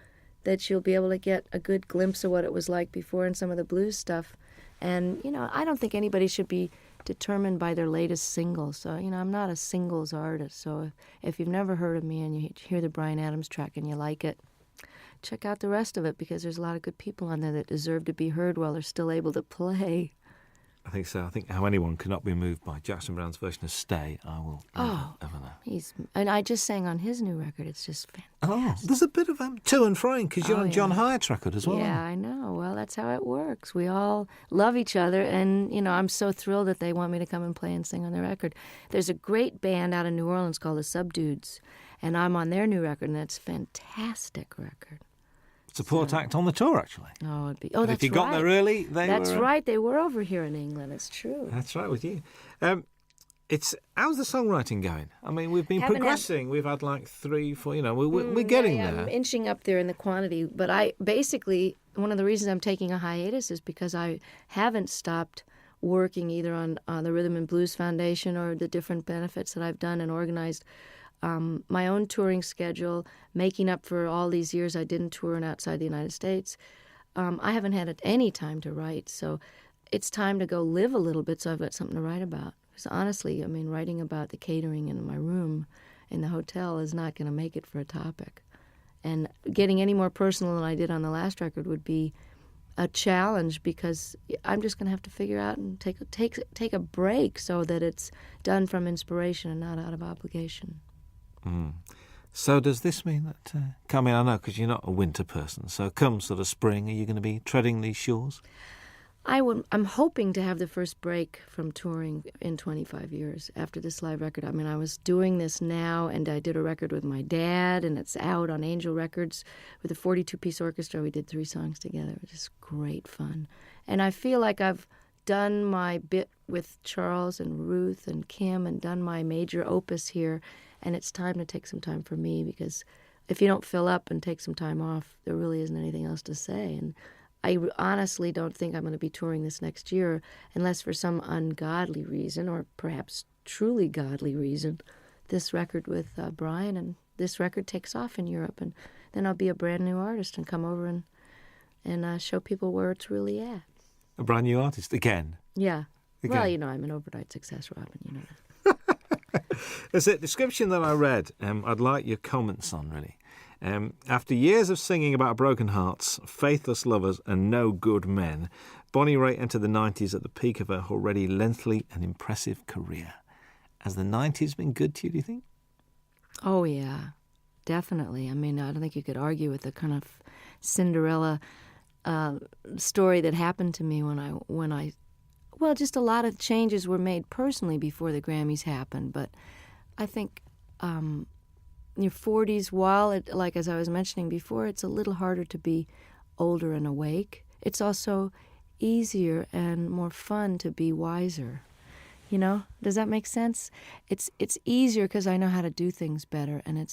[SPEAKER 2] that you'll be able to get a good glimpse of what it was like before and some of the blues stuff. And, I don't think anybody should be determined by their latest single. So, I'm not a singles artist. So if you've never heard of me and you hear the Bryan Adams track and you like it, check out the rest of it, because there's a lot of good people on there that deserve to be heard while they're still able to play.
[SPEAKER 3] I think so. I think how anyone cannot be moved by Jackson Browne's version of Stay, I will never ever know.
[SPEAKER 2] And I just sang on his new record. It's just fantastic.
[SPEAKER 3] There's a bit of to and froing, because you're on John Hyatt's record as well.
[SPEAKER 2] Yeah, I know. Well, that's how it works. We all love each other, and, I'm so thrilled that they want me to come and play and sing on their record. There's a great band out in New Orleans called the Subdudes, and I'm on their new record, and it's a fantastic record.
[SPEAKER 3] Support act on the tour, actually.
[SPEAKER 2] Oh, it'd be.
[SPEAKER 3] That's if you got there early,
[SPEAKER 2] that's right. They were over here in England. It's true.
[SPEAKER 3] That's right with you. How's the songwriting going? I mean, we've been progressing. We've had like 3, 4. We're getting there.
[SPEAKER 2] I'm inching up there in the quantity. But one of the reasons I'm taking a hiatus is because I haven't stopped working either on the Rhythm and Blues Foundation or the different benefits that I've done and organized. My own touring schedule, making up for all these years I didn't tour outside the United States. I haven't had any time to write, so it's time to go live a little bit so I've got something to write about. Because honestly, writing about the catering in my room in the hotel is not going to make it for a topic. And getting any more personal than I did on the last record would be a challenge, because I'm just going to have to figure out and take a break so that it's done from inspiration and not out of obligation.
[SPEAKER 3] So does this mean that, I know because you're not a winter person, so come sort of spring, are you going to be treading these shores?
[SPEAKER 2] I'm hoping to have the first break from touring in 25 years after this live record. I was doing this now, and I did a record with my dad, and it's out on Angel Records with a 42-piece orchestra. We did 3 songs together. It was just great fun. And I feel like I've done my bit with Charles and Ruth and Kim and done my major opus here, and it's time to take some time for me, because if you don't fill up and take some time off, there really isn't anything else to say. And I honestly don't think I'm going to be touring this next year unless for some ungodly reason, or perhaps truly godly reason, this record with Bryan and this record takes off in Europe, and then I'll be a brand new artist and come over and show people where it's really at.
[SPEAKER 3] A brand new artist again?
[SPEAKER 2] Yeah.
[SPEAKER 3] Again.
[SPEAKER 2] Well, I'm an overnight success, Robin, that.
[SPEAKER 3] There's a description that I read I'd like your comments on, really. After years of singing about broken hearts, faithless lovers and no good men, Bonnie Raitt entered the 90s at the peak of her already lengthy and impressive career. Has the 90s been good to you, do you think?
[SPEAKER 2] Oh, yeah, definitely. I don't think you could argue with the kind of Cinderella story that happened to me when I just a lot of changes were made personally before the Grammys happened. But I think your 40s, while, like as I was mentioning before, it's a little harder to be older and awake. It's also easier and more fun to be wiser. Does that make sense? It's easier because I know how to do things better, and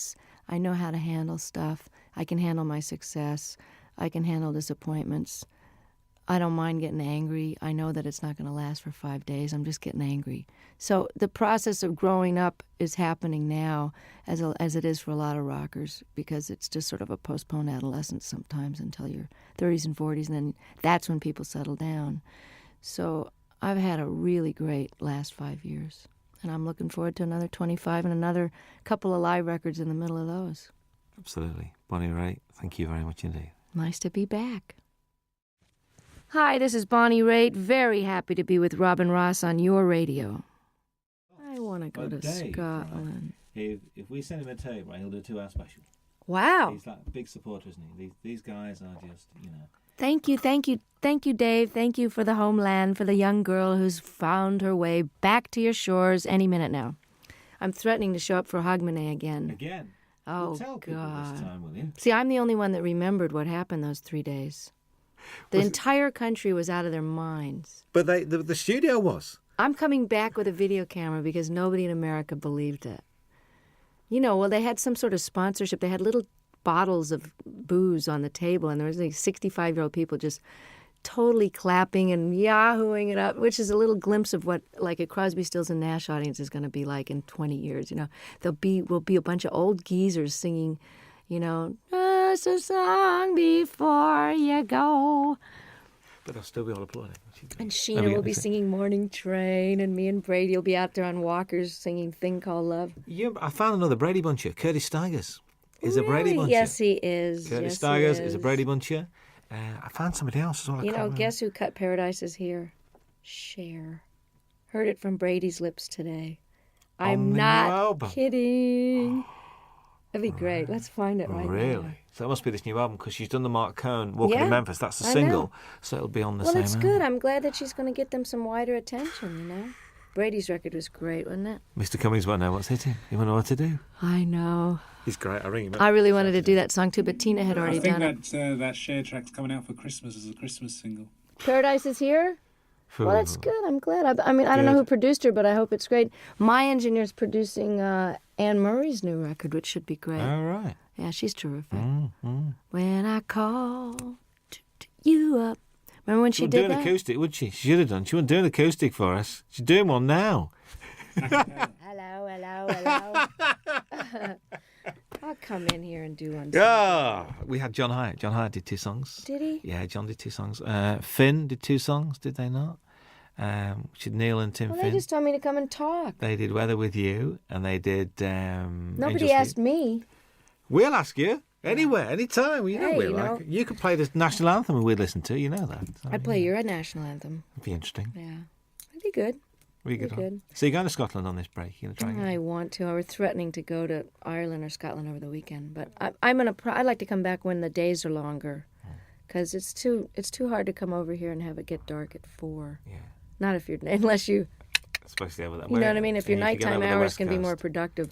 [SPEAKER 2] I know how to handle stuff. I can handle my success. I can handle disappointments. I don't mind getting angry. I know that it's not going to last for 5 days. I'm just getting angry. So the process of growing up is happening now as it is for a lot of rockers, because it's just sort of a postponed adolescence sometimes until your 30s and 40s, and then that's when people settle down. So I've had a really great last 5 years. And I'm looking forward to another 25 and another couple of live records in the middle of those.
[SPEAKER 3] Absolutely. Bonnie Raitt, thank you very much indeed.
[SPEAKER 2] Nice to be back. Hi, this is Bonnie Raitt. Very happy to be with Robin Ross on your radio. I want to go to Scotland.
[SPEAKER 3] If we send him a tape, right, he'll do a 2-hour special.
[SPEAKER 2] Wow.
[SPEAKER 3] He's like a big supporter, isn't he? These guys are just,
[SPEAKER 2] Thank you, Dave. Thank you for the homeland, for the young girl who's found her way back to your shores any minute now. I'm threatening to show up for Hogmanay again.
[SPEAKER 3] Again?
[SPEAKER 2] Oh,
[SPEAKER 3] Well, tell people
[SPEAKER 2] God.
[SPEAKER 3] this time, will you?
[SPEAKER 2] See, I'm the only one that remembered what happened those 3 days. The entire country was out of their minds.
[SPEAKER 3] But the studio was.
[SPEAKER 2] I'm coming back with a video camera because nobody in America believed it. You know, well, they had some sort of sponsorship. They had little bottles of booze on the table, and there was like 65-year-old people just totally clapping and yahooing it up, which is a little glimpse of what like a Crosby, Stills and Nash audience is going to be like in 20 years. You know, will be a bunch of old geezers singing, you know, just a song before you go.
[SPEAKER 3] But they'll still be all applauding.
[SPEAKER 2] And Sheena will be singing Morning Train, and me and Brady will be out there on walkers singing Thing Called Love.
[SPEAKER 3] Yeah, I found another Brady Buncher. Curtis Stigers is a Brady Buncher.
[SPEAKER 2] Yes, he is.
[SPEAKER 3] Curtis Stigers is a Brady Buncher. I found somebody else as well.
[SPEAKER 2] You know, guess who cut Paradise is Here? Cher. Heard it from Brady's lips today. I'm not kidding. That'd be great. Let's find it right now.
[SPEAKER 3] Really? So that must be this new album because she's done the Mark Cohn Walking in Memphis. That's a single, so it'll be on the same album. Well, it's good.
[SPEAKER 2] I'm glad that she's going to get them some wider attention, you know? Brady's record was great, wasn't it?
[SPEAKER 3] Mr. Cummings won't know what's hitting. He won't know what to do.
[SPEAKER 2] I know.
[SPEAKER 3] He's great. I ring him up.
[SPEAKER 2] I really wanted to do that song too, but Tina had already done it.
[SPEAKER 4] I think that Cher track's coming out for Christmas as a Christmas single.
[SPEAKER 2] Paradise is Here? Well, that's good. I'm glad. I mean, I don't know who produced her, but I hope it's great. My engineer's producing Anne Murray's new record, which should be great.
[SPEAKER 3] All right.
[SPEAKER 2] Yeah, she's terrific. When I call you up. Remember when she did that?
[SPEAKER 3] She wouldn't do an acoustic, would she? She should have done. She wouldn't do an acoustic for us. She's doing one now.
[SPEAKER 2] Hello. I'll come in here and do one.
[SPEAKER 3] Yeah. We had John Hyatt. John Hyatt did 2 songs.
[SPEAKER 2] Did he?
[SPEAKER 3] Yeah, John did 2 songs. Finn did 2 songs, did they not? Which is Neil and Tim Finn.
[SPEAKER 2] They just told me to come and talk.
[SPEAKER 3] They did Weather With You, and they did
[SPEAKER 2] Nobody asked me.
[SPEAKER 3] We'll ask you. Anywhere, anytime. You know,
[SPEAKER 2] Hey,
[SPEAKER 3] you could play the national anthem and we'd listen to it. You know that. So,
[SPEAKER 2] I'd play your national anthem.
[SPEAKER 3] It'd be interesting.
[SPEAKER 2] Yeah. It'd be good.
[SPEAKER 3] Be good. So you're going to Scotland on this break? You're going to try?
[SPEAKER 2] I want to. I was threatening to go to Ireland or Scotland over the weekend, but I'd like to come back when the days are longer, because it's too hard to come over here and have it get dark at 4.
[SPEAKER 3] Yeah.
[SPEAKER 2] Not unless you.
[SPEAKER 3] Especially over that.
[SPEAKER 2] You know what I mean? If your nighttime hours can be more
[SPEAKER 3] Coast.
[SPEAKER 2] productive,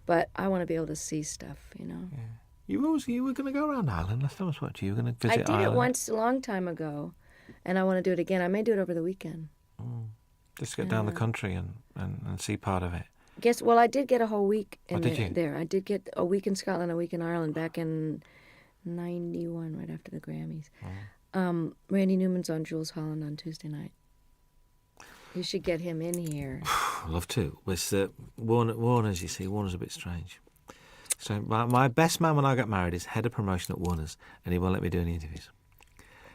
[SPEAKER 2] but I want to be able to see stuff. You know.
[SPEAKER 3] Yeah. You were going to go around Ireland. Last time I spoke to you, you were going to visit Ireland.
[SPEAKER 2] I did it once a long time ago, and I want to do it again. I may do it over the weekend.
[SPEAKER 3] Just get down the country and see part of it.
[SPEAKER 2] I did get a whole week
[SPEAKER 3] you?
[SPEAKER 2] there. I did get a week in Scotland, a week in Ireland back in 91, right after the Grammys. Randy Newman's on Jules Holland on Tuesday night. You should get him in here.
[SPEAKER 3] I'd love to. With Warner's, you see, Warner's a bit strange. So my best man when I got married is head of promotion at Warner's, and he won't let me do any interviews.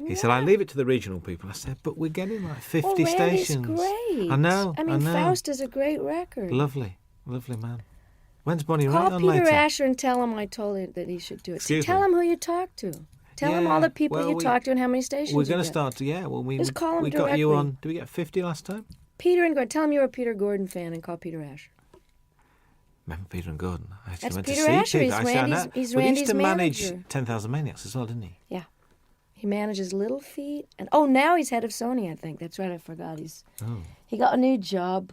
[SPEAKER 3] He said, I leave it to the regional people. I said, but we're getting like 50 stations.
[SPEAKER 2] Great.
[SPEAKER 3] I know.
[SPEAKER 2] Faust is a great record.
[SPEAKER 3] Lovely man. When's Bonnie Raitt
[SPEAKER 2] Call
[SPEAKER 3] on
[SPEAKER 2] Peter
[SPEAKER 3] later?
[SPEAKER 2] Asher and tell him I told him that he should do it. Tell
[SPEAKER 3] me.
[SPEAKER 2] him who you talked to. Tell him all the people you talked to and how many stations
[SPEAKER 3] we're going to
[SPEAKER 2] get.
[SPEAKER 3] start to,
[SPEAKER 2] Just call him
[SPEAKER 3] we
[SPEAKER 2] directly.
[SPEAKER 3] got you on, did we get 50 last time?
[SPEAKER 2] Peter and Gordon. Tell him you're a Peter Gordon fan and call Peter Asher.
[SPEAKER 3] Remember Peter and Gordon? I actually
[SPEAKER 2] That's
[SPEAKER 3] went
[SPEAKER 2] Peter
[SPEAKER 3] to see
[SPEAKER 2] Asher.
[SPEAKER 3] Peter.
[SPEAKER 2] He's
[SPEAKER 3] He
[SPEAKER 2] Randy's
[SPEAKER 3] used to
[SPEAKER 2] manager.
[SPEAKER 3] manage 10,000 Maniacs as well, didn't he?
[SPEAKER 2] Yeah. He manages Little Feat. And now he's head of Sony, I think. That's right, I forgot. He got a new job.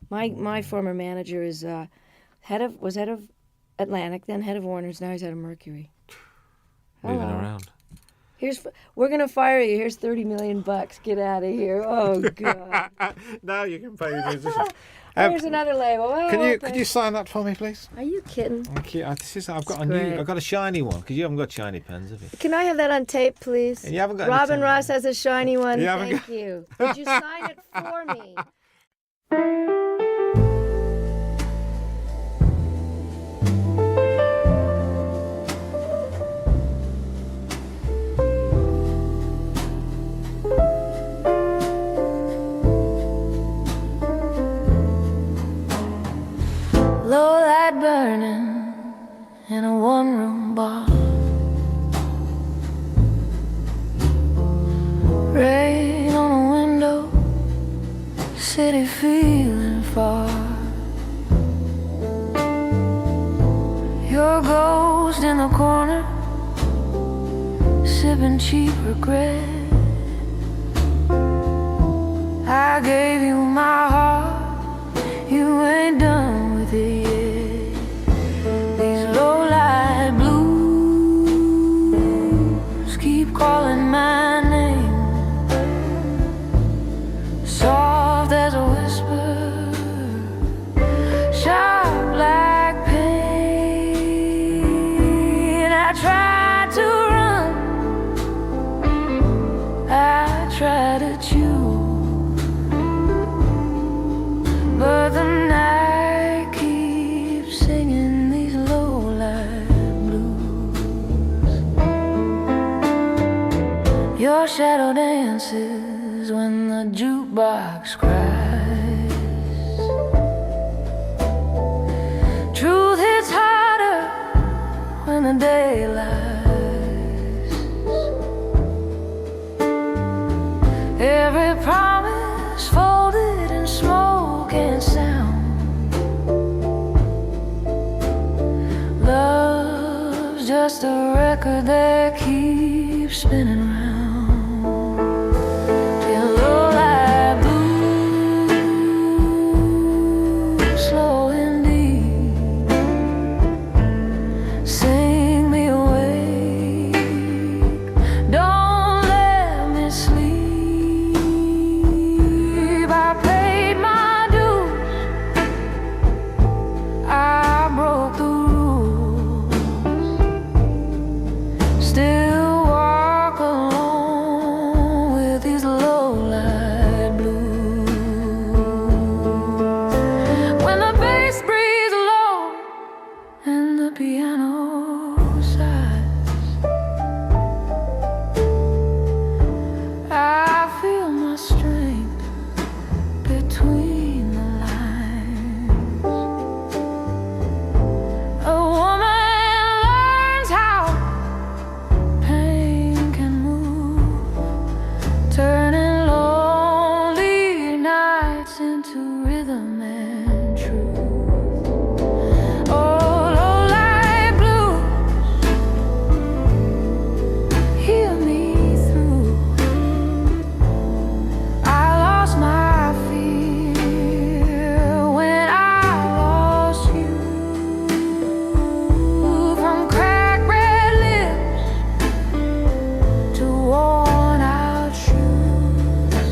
[SPEAKER 2] My former manager is head of Atlantic, then head of Warner's, now he's head of Mercury.
[SPEAKER 3] Moving around.
[SPEAKER 2] We're gonna fire you. Here's $30 million. Get out of here. Oh God.
[SPEAKER 3] Now you can pay the musician.
[SPEAKER 2] Here's another label.
[SPEAKER 3] Could you sign that for me, please?
[SPEAKER 2] Are you kidding?
[SPEAKER 3] Thank you. I've got
[SPEAKER 2] great.
[SPEAKER 3] I've got a shiny one because you haven't got shiny pens, have you?
[SPEAKER 2] Can I have that on tape, please?
[SPEAKER 3] You haven't got
[SPEAKER 2] Robin
[SPEAKER 3] any
[SPEAKER 2] Ross has a shiny one.
[SPEAKER 3] You haven't
[SPEAKER 2] Thank you. Could you sign it for me?
[SPEAKER 1] Your ghost in the corner, sipping cheap regret. I gave you my heart, you ain't done with it yet. These low-light blues keep calling my name, soft as a whisper, sharp like pain. I tried to run, I tried to choose, but the night keeps singing these low-light blues. Your shadow dances when the jukebox cries. Truth hits harder when the day lies. Every promise folded in smoke and sound. Love's just a record that keeps spinning round. In low-light blue, slow and deep, sing me awake, don't let me sleep. I paid my dues, I broke the rules, still walk alone with these low-light blues. When the bass breathes low and the piano sighs, I feel my strength between the lines. A woman learns how pain can move, turning lonely nights into rhythm and truth. Oh, low-light blues, hear me through. I lost my fear when I lost you. From cracked red lips to worn-out shoes,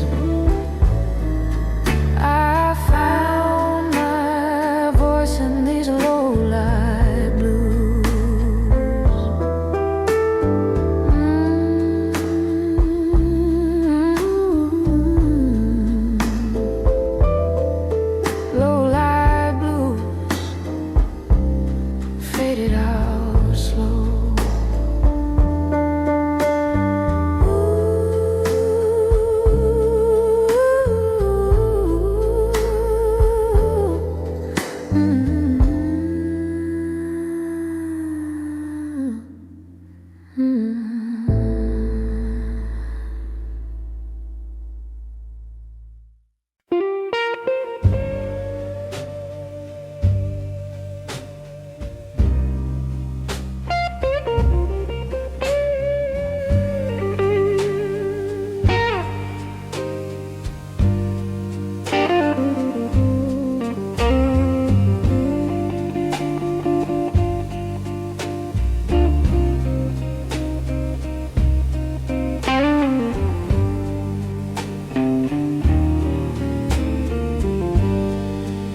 [SPEAKER 1] I found my voice in these low-light blues. Low-light blues faded out slow.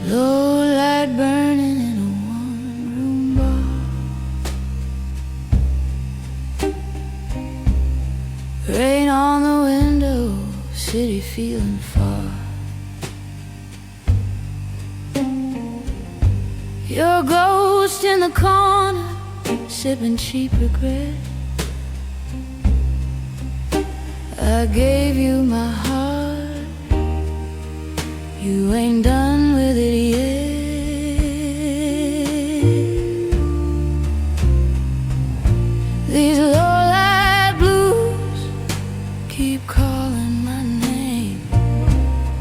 [SPEAKER 1] Low light burning in a one-room bar. Rain on the window, city feeling far. Your ghost in the corner, sipping cheap regret. I gave you my heart, you ain't done with it yet. These low-light blues keep calling my name,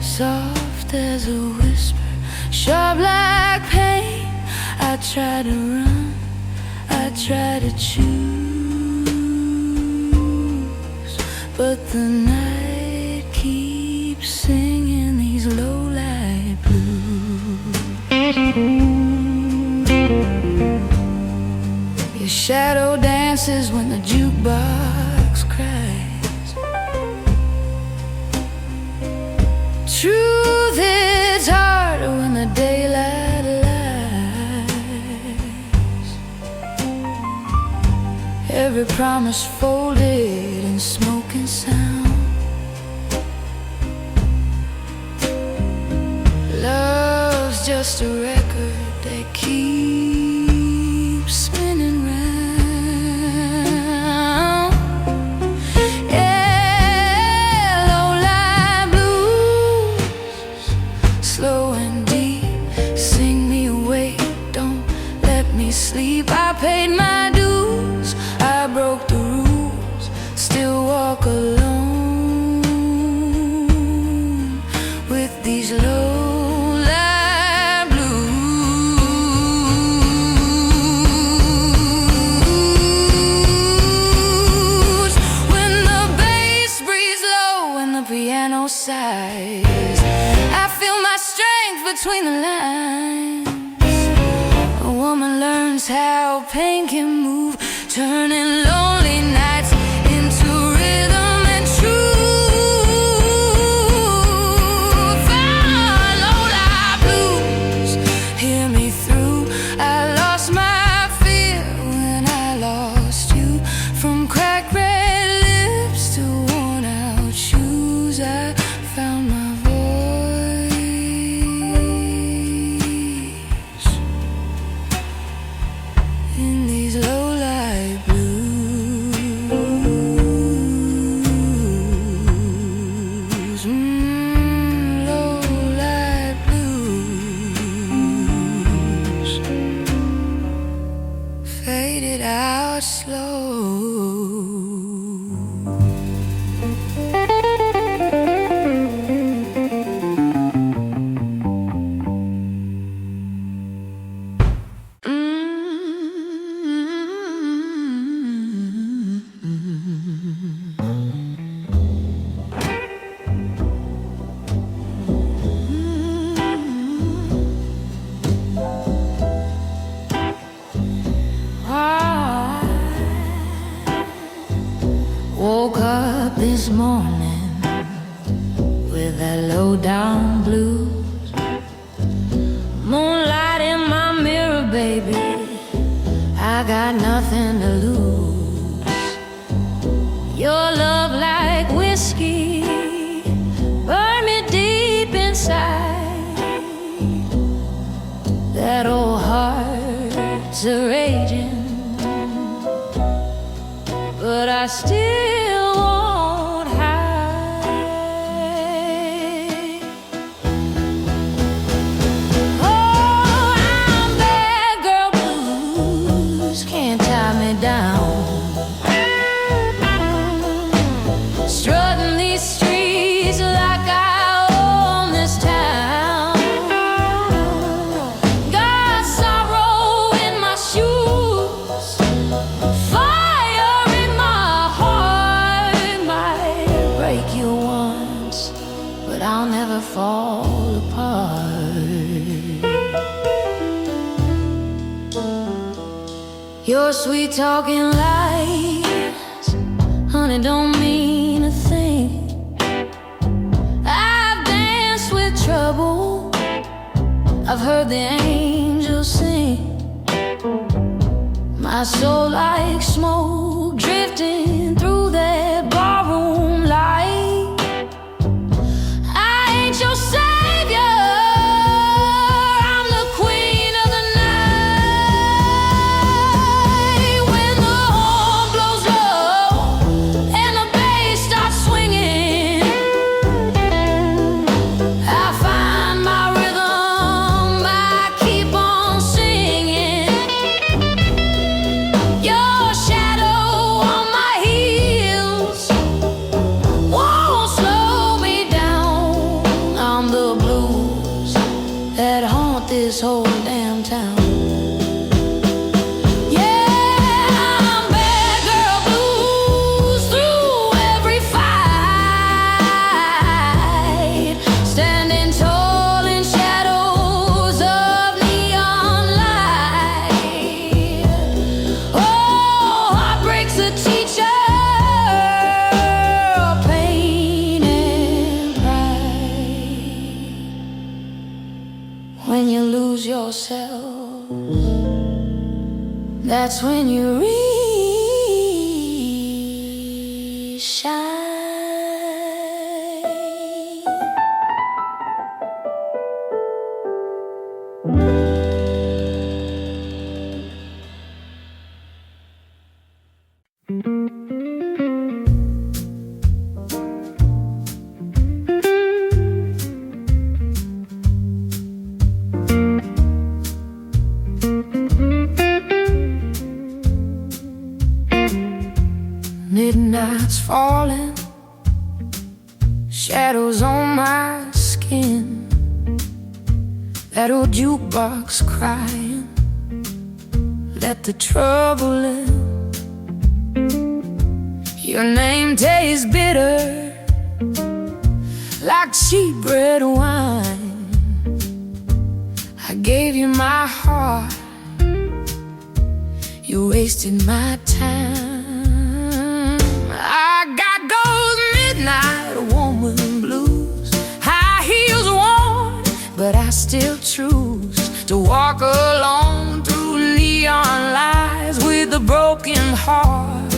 [SPEAKER 1] soft as a whisper, sharp like pain. I try to run, try to choose, but the night keeps singing these low-light blues. Your shadow dances when the jukebox cries. Truth hits harder when the daylight lies. Every promise folded in smoke and sound. Love's just a record that keeps spinning round. Yeah, low-light blues, slow and deep, sing me awake, don't let me sleep. I paid my dues, I broke the rules, still walk alone with these low-light blues. When the bass breathes low and the piano sighs, I feel my strength between the lines. A woman learns how pain can move, turning lonely nights into rhythm and truth. Ah, low-light blues, hear me through. I lost my fear when I lost you. From cracked red lips to worn out shoes, I found my voice in these low-light blues. Low-light blues, faded out slow. Woke up this morning with that low-down blues. Moonlight in my mirror, baby, I got nothing to lose. Your love like whiskey burned me deep inside. That old heart's a raging, but I still won't hide. Oh, I'm bad girl blues, can't tie me down. Strutting these streets like I own this town. Got sorrow in my shoes, fire in my heart. Might break you once, but I'll never fall apart. Your sweet talking lies, honey, don't mean a thing. I've danced with trouble, I've heard the angels sing. My soul like smoke drifting through that barroom light. I ain't your savior, I'm the queen of the night. When the horn blows low and the bass starts swinging, I find my rhythm, I keep on singing. Your shadow That's when you really shine. Midnight's falling, shadows on my skin. That old jukebox crying, let the trouble in. Your name tastes bitter, like cheap red wine. I gave you my heart, you wasted my time. I got those midnight woman blues, high heels worn, but I still choose to walk alone through neon lights with a broken heart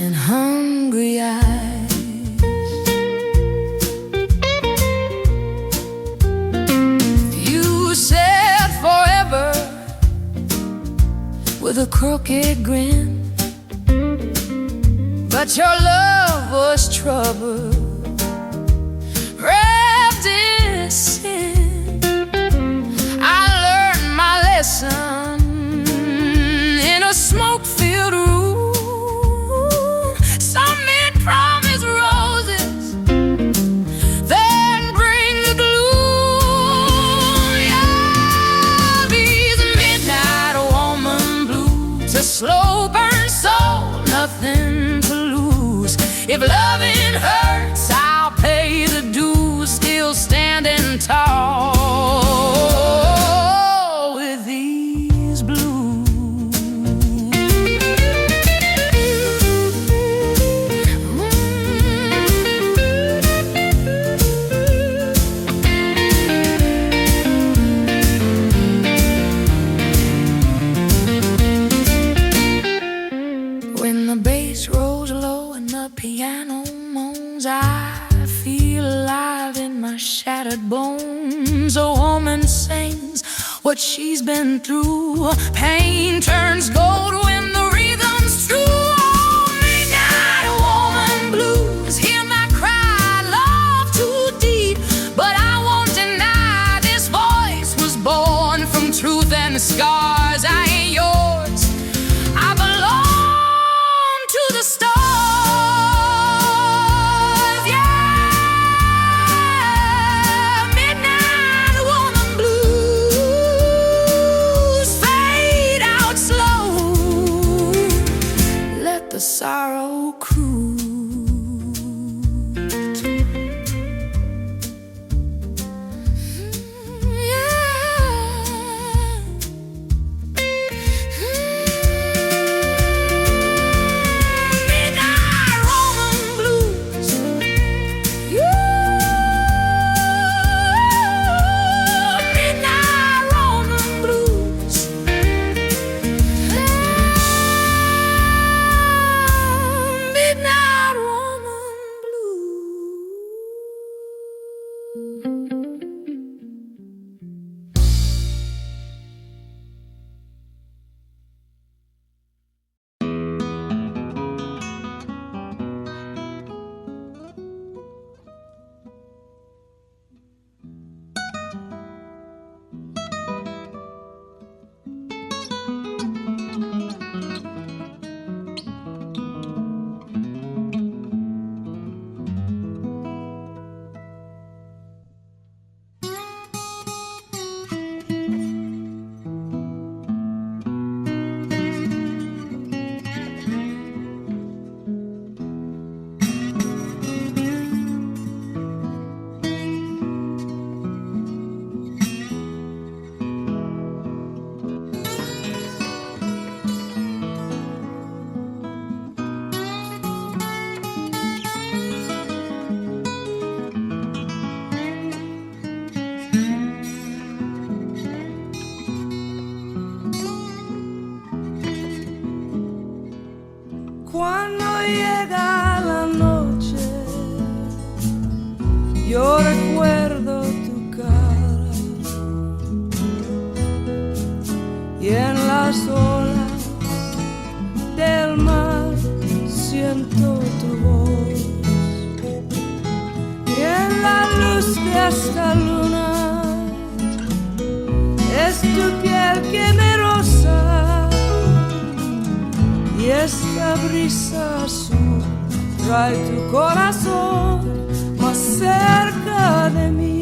[SPEAKER 1] and hungry eyes. You said forever with a crooked grin, but your love was trouble wrapped in sin. I learned my lesson in a smoke-filled room. Some men promise roses, then bring the gloom. Yeah, these midnight woman blues, a slow burn soul, nothing to lose. If loving hurts, I'll pay the dues, still standing tall with these blues. When the bass rolls low and the piano moans, I feel alive in my shattered bones. A woman sings what she's been through. Pain turns gold when the rhythm's true. Oh, midnight woman blues, hear my cry, love too deep. But I won't deny this voice was born from truth and scars. I ain't yours, I belong to the stars. Yeah, midnight woman blues fade out slow. llega la noche, yo recuerdo tu cara y en las olas del mar siento tu voz y en la luz de esta luna es tu piel que me roza y esta brisa azul trae tu corazón más cerca de mí.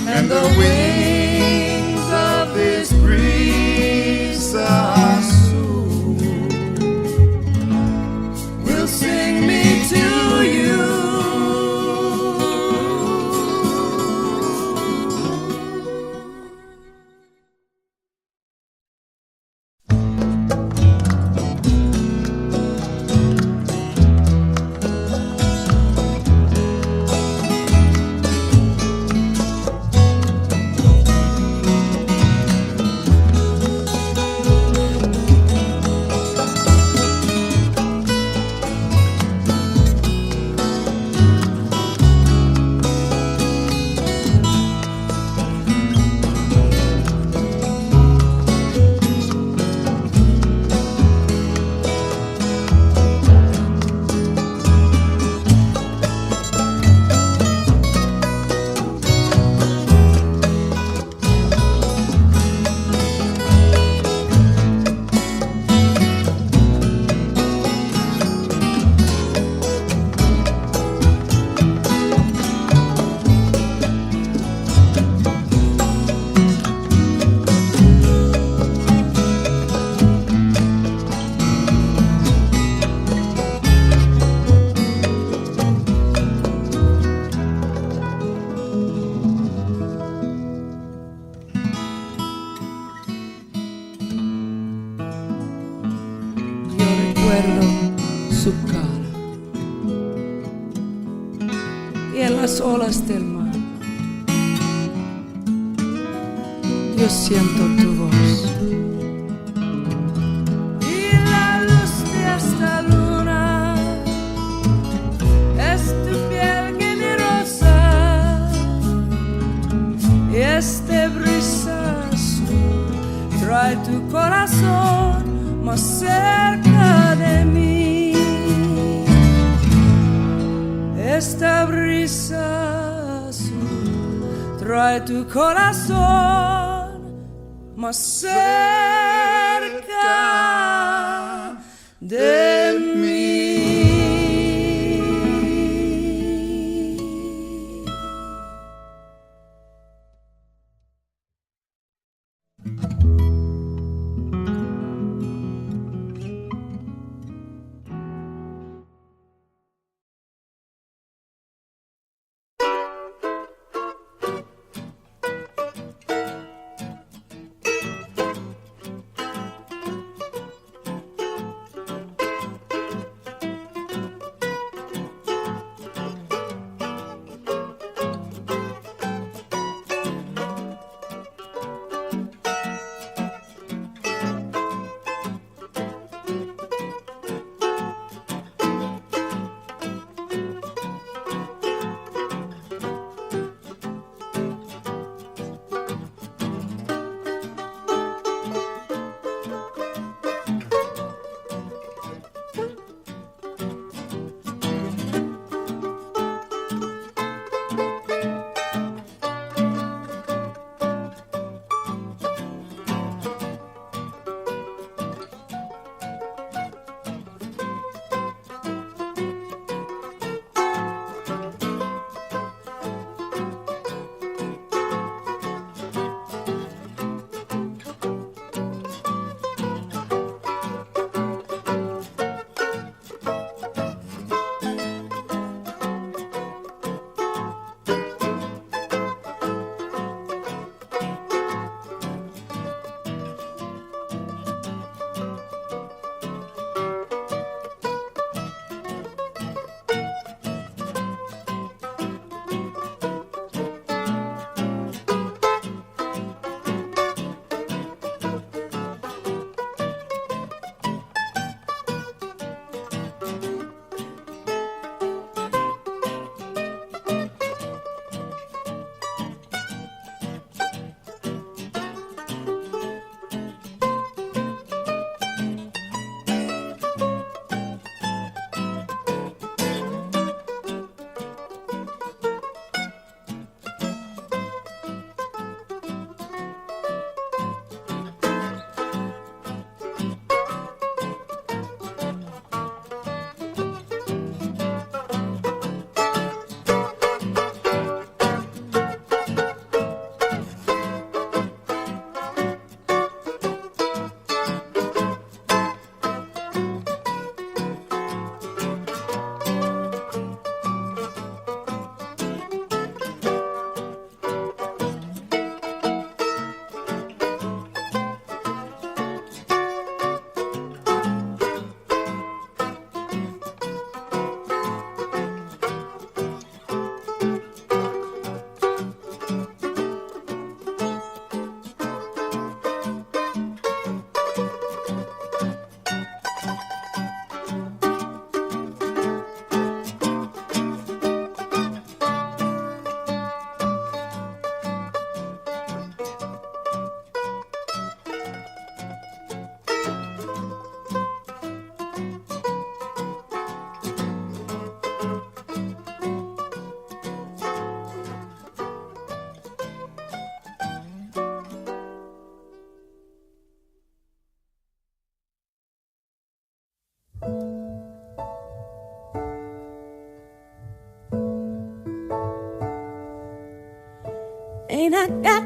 [SPEAKER 1] And the wings of this breeze are soon will sing me to you. Su cara y en las olas del mar yo siento tu voz y la luz de esta luna es tu piel que me roza y este brisa azul trae tu corazón más cerca de mí. Esta brisa azul trae tu corazón más cerca de mí.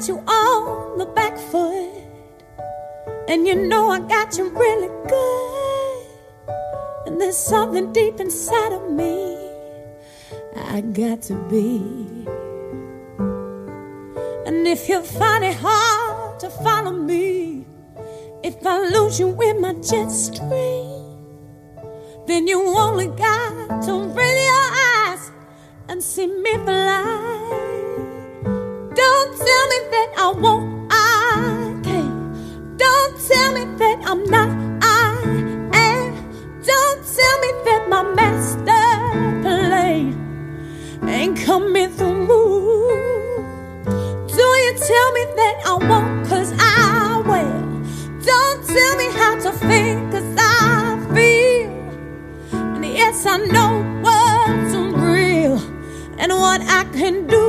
[SPEAKER 1] got you on the back foot, and you know I got you really good. And there's something deep inside of me I got to be. And if you find it hard to follow me, if I lose you in my jet stream, then you only got to raise your eyes and see me fly. Don't tell me that I won't, I can't. Don't tell me that I'm not, I am. Don't tell me that my master plan ain't coming through. Do you tell me that I won't, 'cause I will. Don't tell me how to think, 'cause I feel. And yes, I know what's real and what I can do.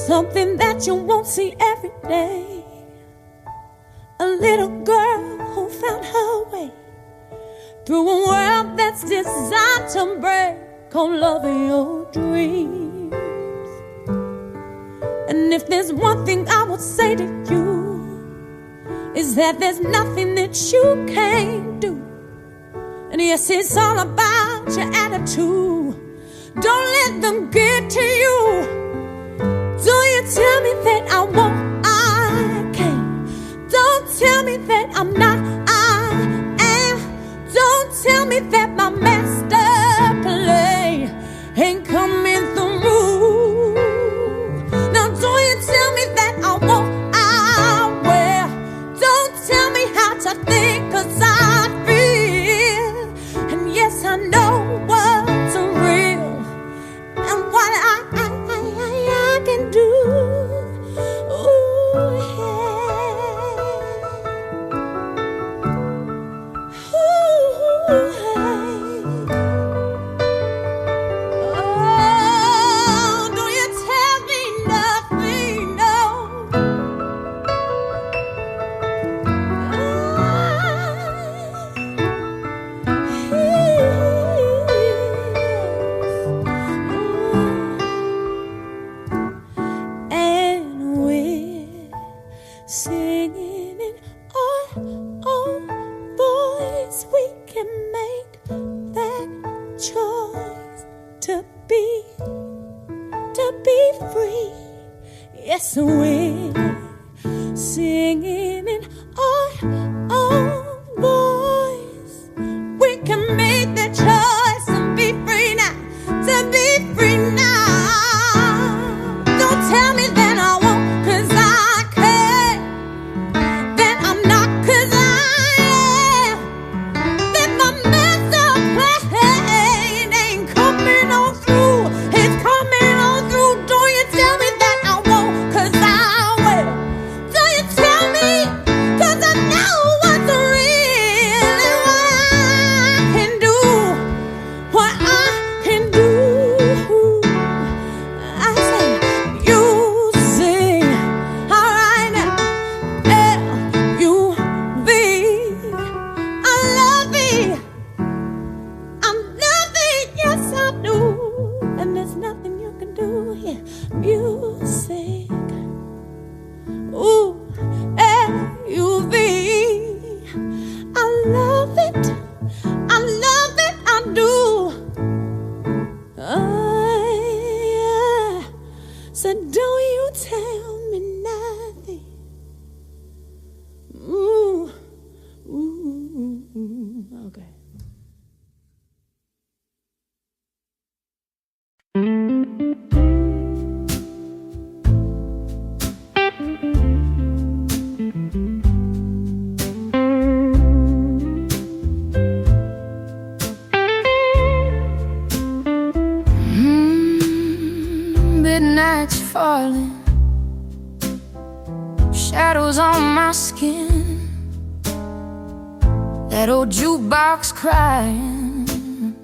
[SPEAKER 1] Something that you won't see every day. A little girl who found her way through a world that's designed to break on loving your dreams. And if there's one thing I would say to you, is that there's nothing that you can't do. And yes, it's all about your attitude. Don't let them get to you. Do you tell me that I won't, I can't. Don't tell me that I'm not, I am. Don't tell me that my master plan ain't coming through. Now do you tell me that I won't, I will. Don't tell me how to think, 'cause I feel. And yes, I know what's real and what I can do. Ooh, yeah. Ooh, hey. Oh, do you tell me nothing? No. Singing in our own voice, we can make that choice to be free. Yes, we're singing in our own voice. We can make that choice to be free now, to be free now. Don't tell me that I won't, 'cause I can't. That I'm not, 'cause I am. That my master plan ain't coming on through. It's coming on through. Don't you tell me that I won't, 'cause I will. Don't you tell me, 'cause I know what's real and what I can do. What I can do. I say, you sing, all right now. L-U-V. I love it. I'm loving, yes I do. And there's nothing you can do here. Music. Ooh, L-U-V. I love it. I love it, I do. Yeah. So don't you tell me nothing. Ooh, ooh, okay.
[SPEAKER 5] Midnight's falling, shadows on my skin. That old jukebox crying,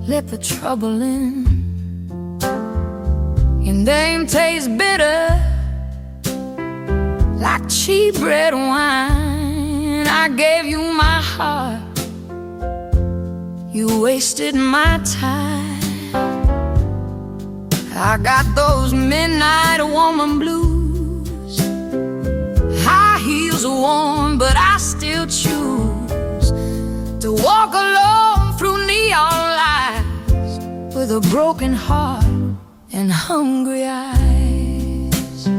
[SPEAKER 5] let the trouble in. Your name tastes bitter, like cheap red wine. I gave you my heart, you wasted my time. I got those midnight woman blues. High heels are worn, but I still choose to walk alone through neon lights with a broken heart and hungry eyes.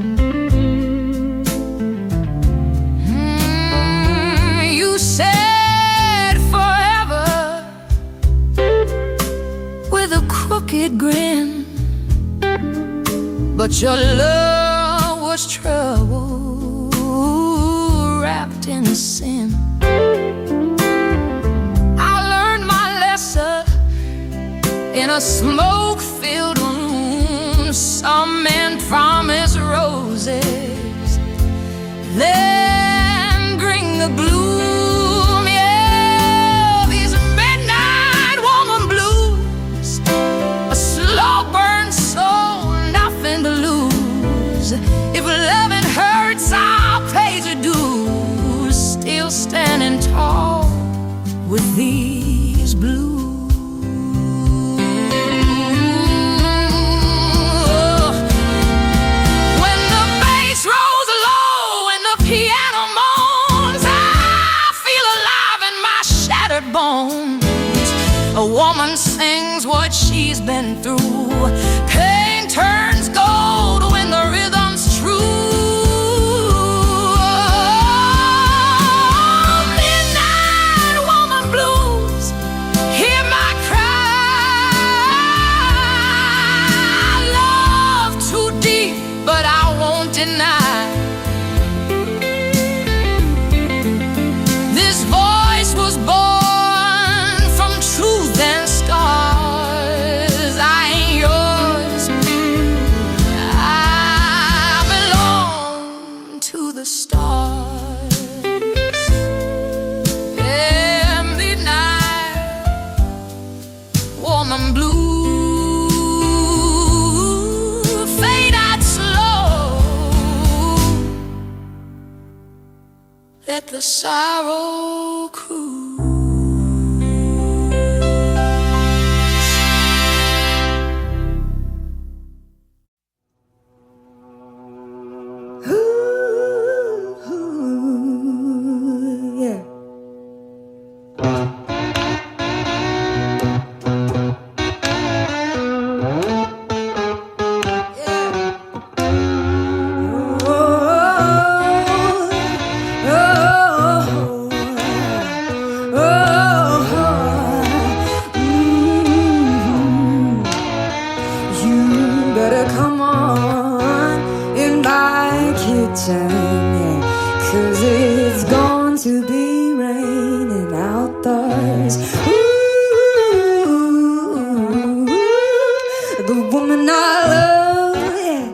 [SPEAKER 5] You said forever with a crooked grin, but your love was trouble wrapped in sin. I learned my lesson in a smoke-filled room. Some men promise roses, then bring the gloom. Yeah, these midnight woman blues, a slow burn soul, nothing to lose. If loving hurts, I'll pay your dues. Still standing tall with these blues. When the bass rolls low and the piano moans, I feel alive in my shattered bones. A woman sings what she's been through. Pain turns gold when the rhythm's true. Midnight woman blues, hear my cry. Love too deep, but I won't deny. This voice was born from truth and stars. I ain't yours, I belong to the stars. Yeah, midnight woman blue, fade out slow. Let the sorrow cruise.
[SPEAKER 1] Yeah. You better come on in my kitchen, yeah, 'cause it's going to be raining outdoors. Ooh, the woman I love, yeah,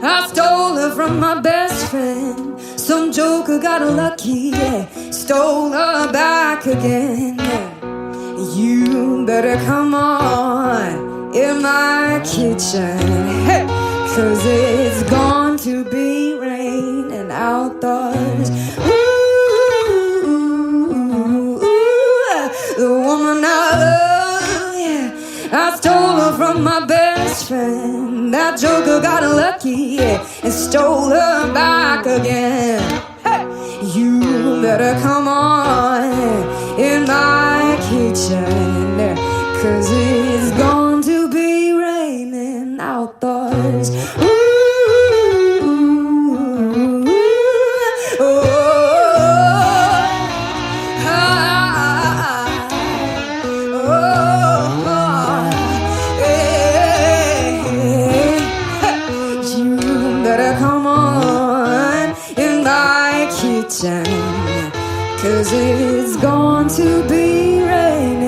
[SPEAKER 1] I stole her from my best friend. Some joker got lucky, yeah, stole her back again. Yeah. You better come on in my kitchen, hey, 'cause it's going to be raining outdoors. Ooh, the woman I love, yeah, I stole her from my best friend. That joker got lucky, yeah, and stole her back again. Hey, you better come on in my kitchen, 'cause it's going to be raining outdoors. Ooh, oh, you better come on in my kitchen, 'cause it's going to be raining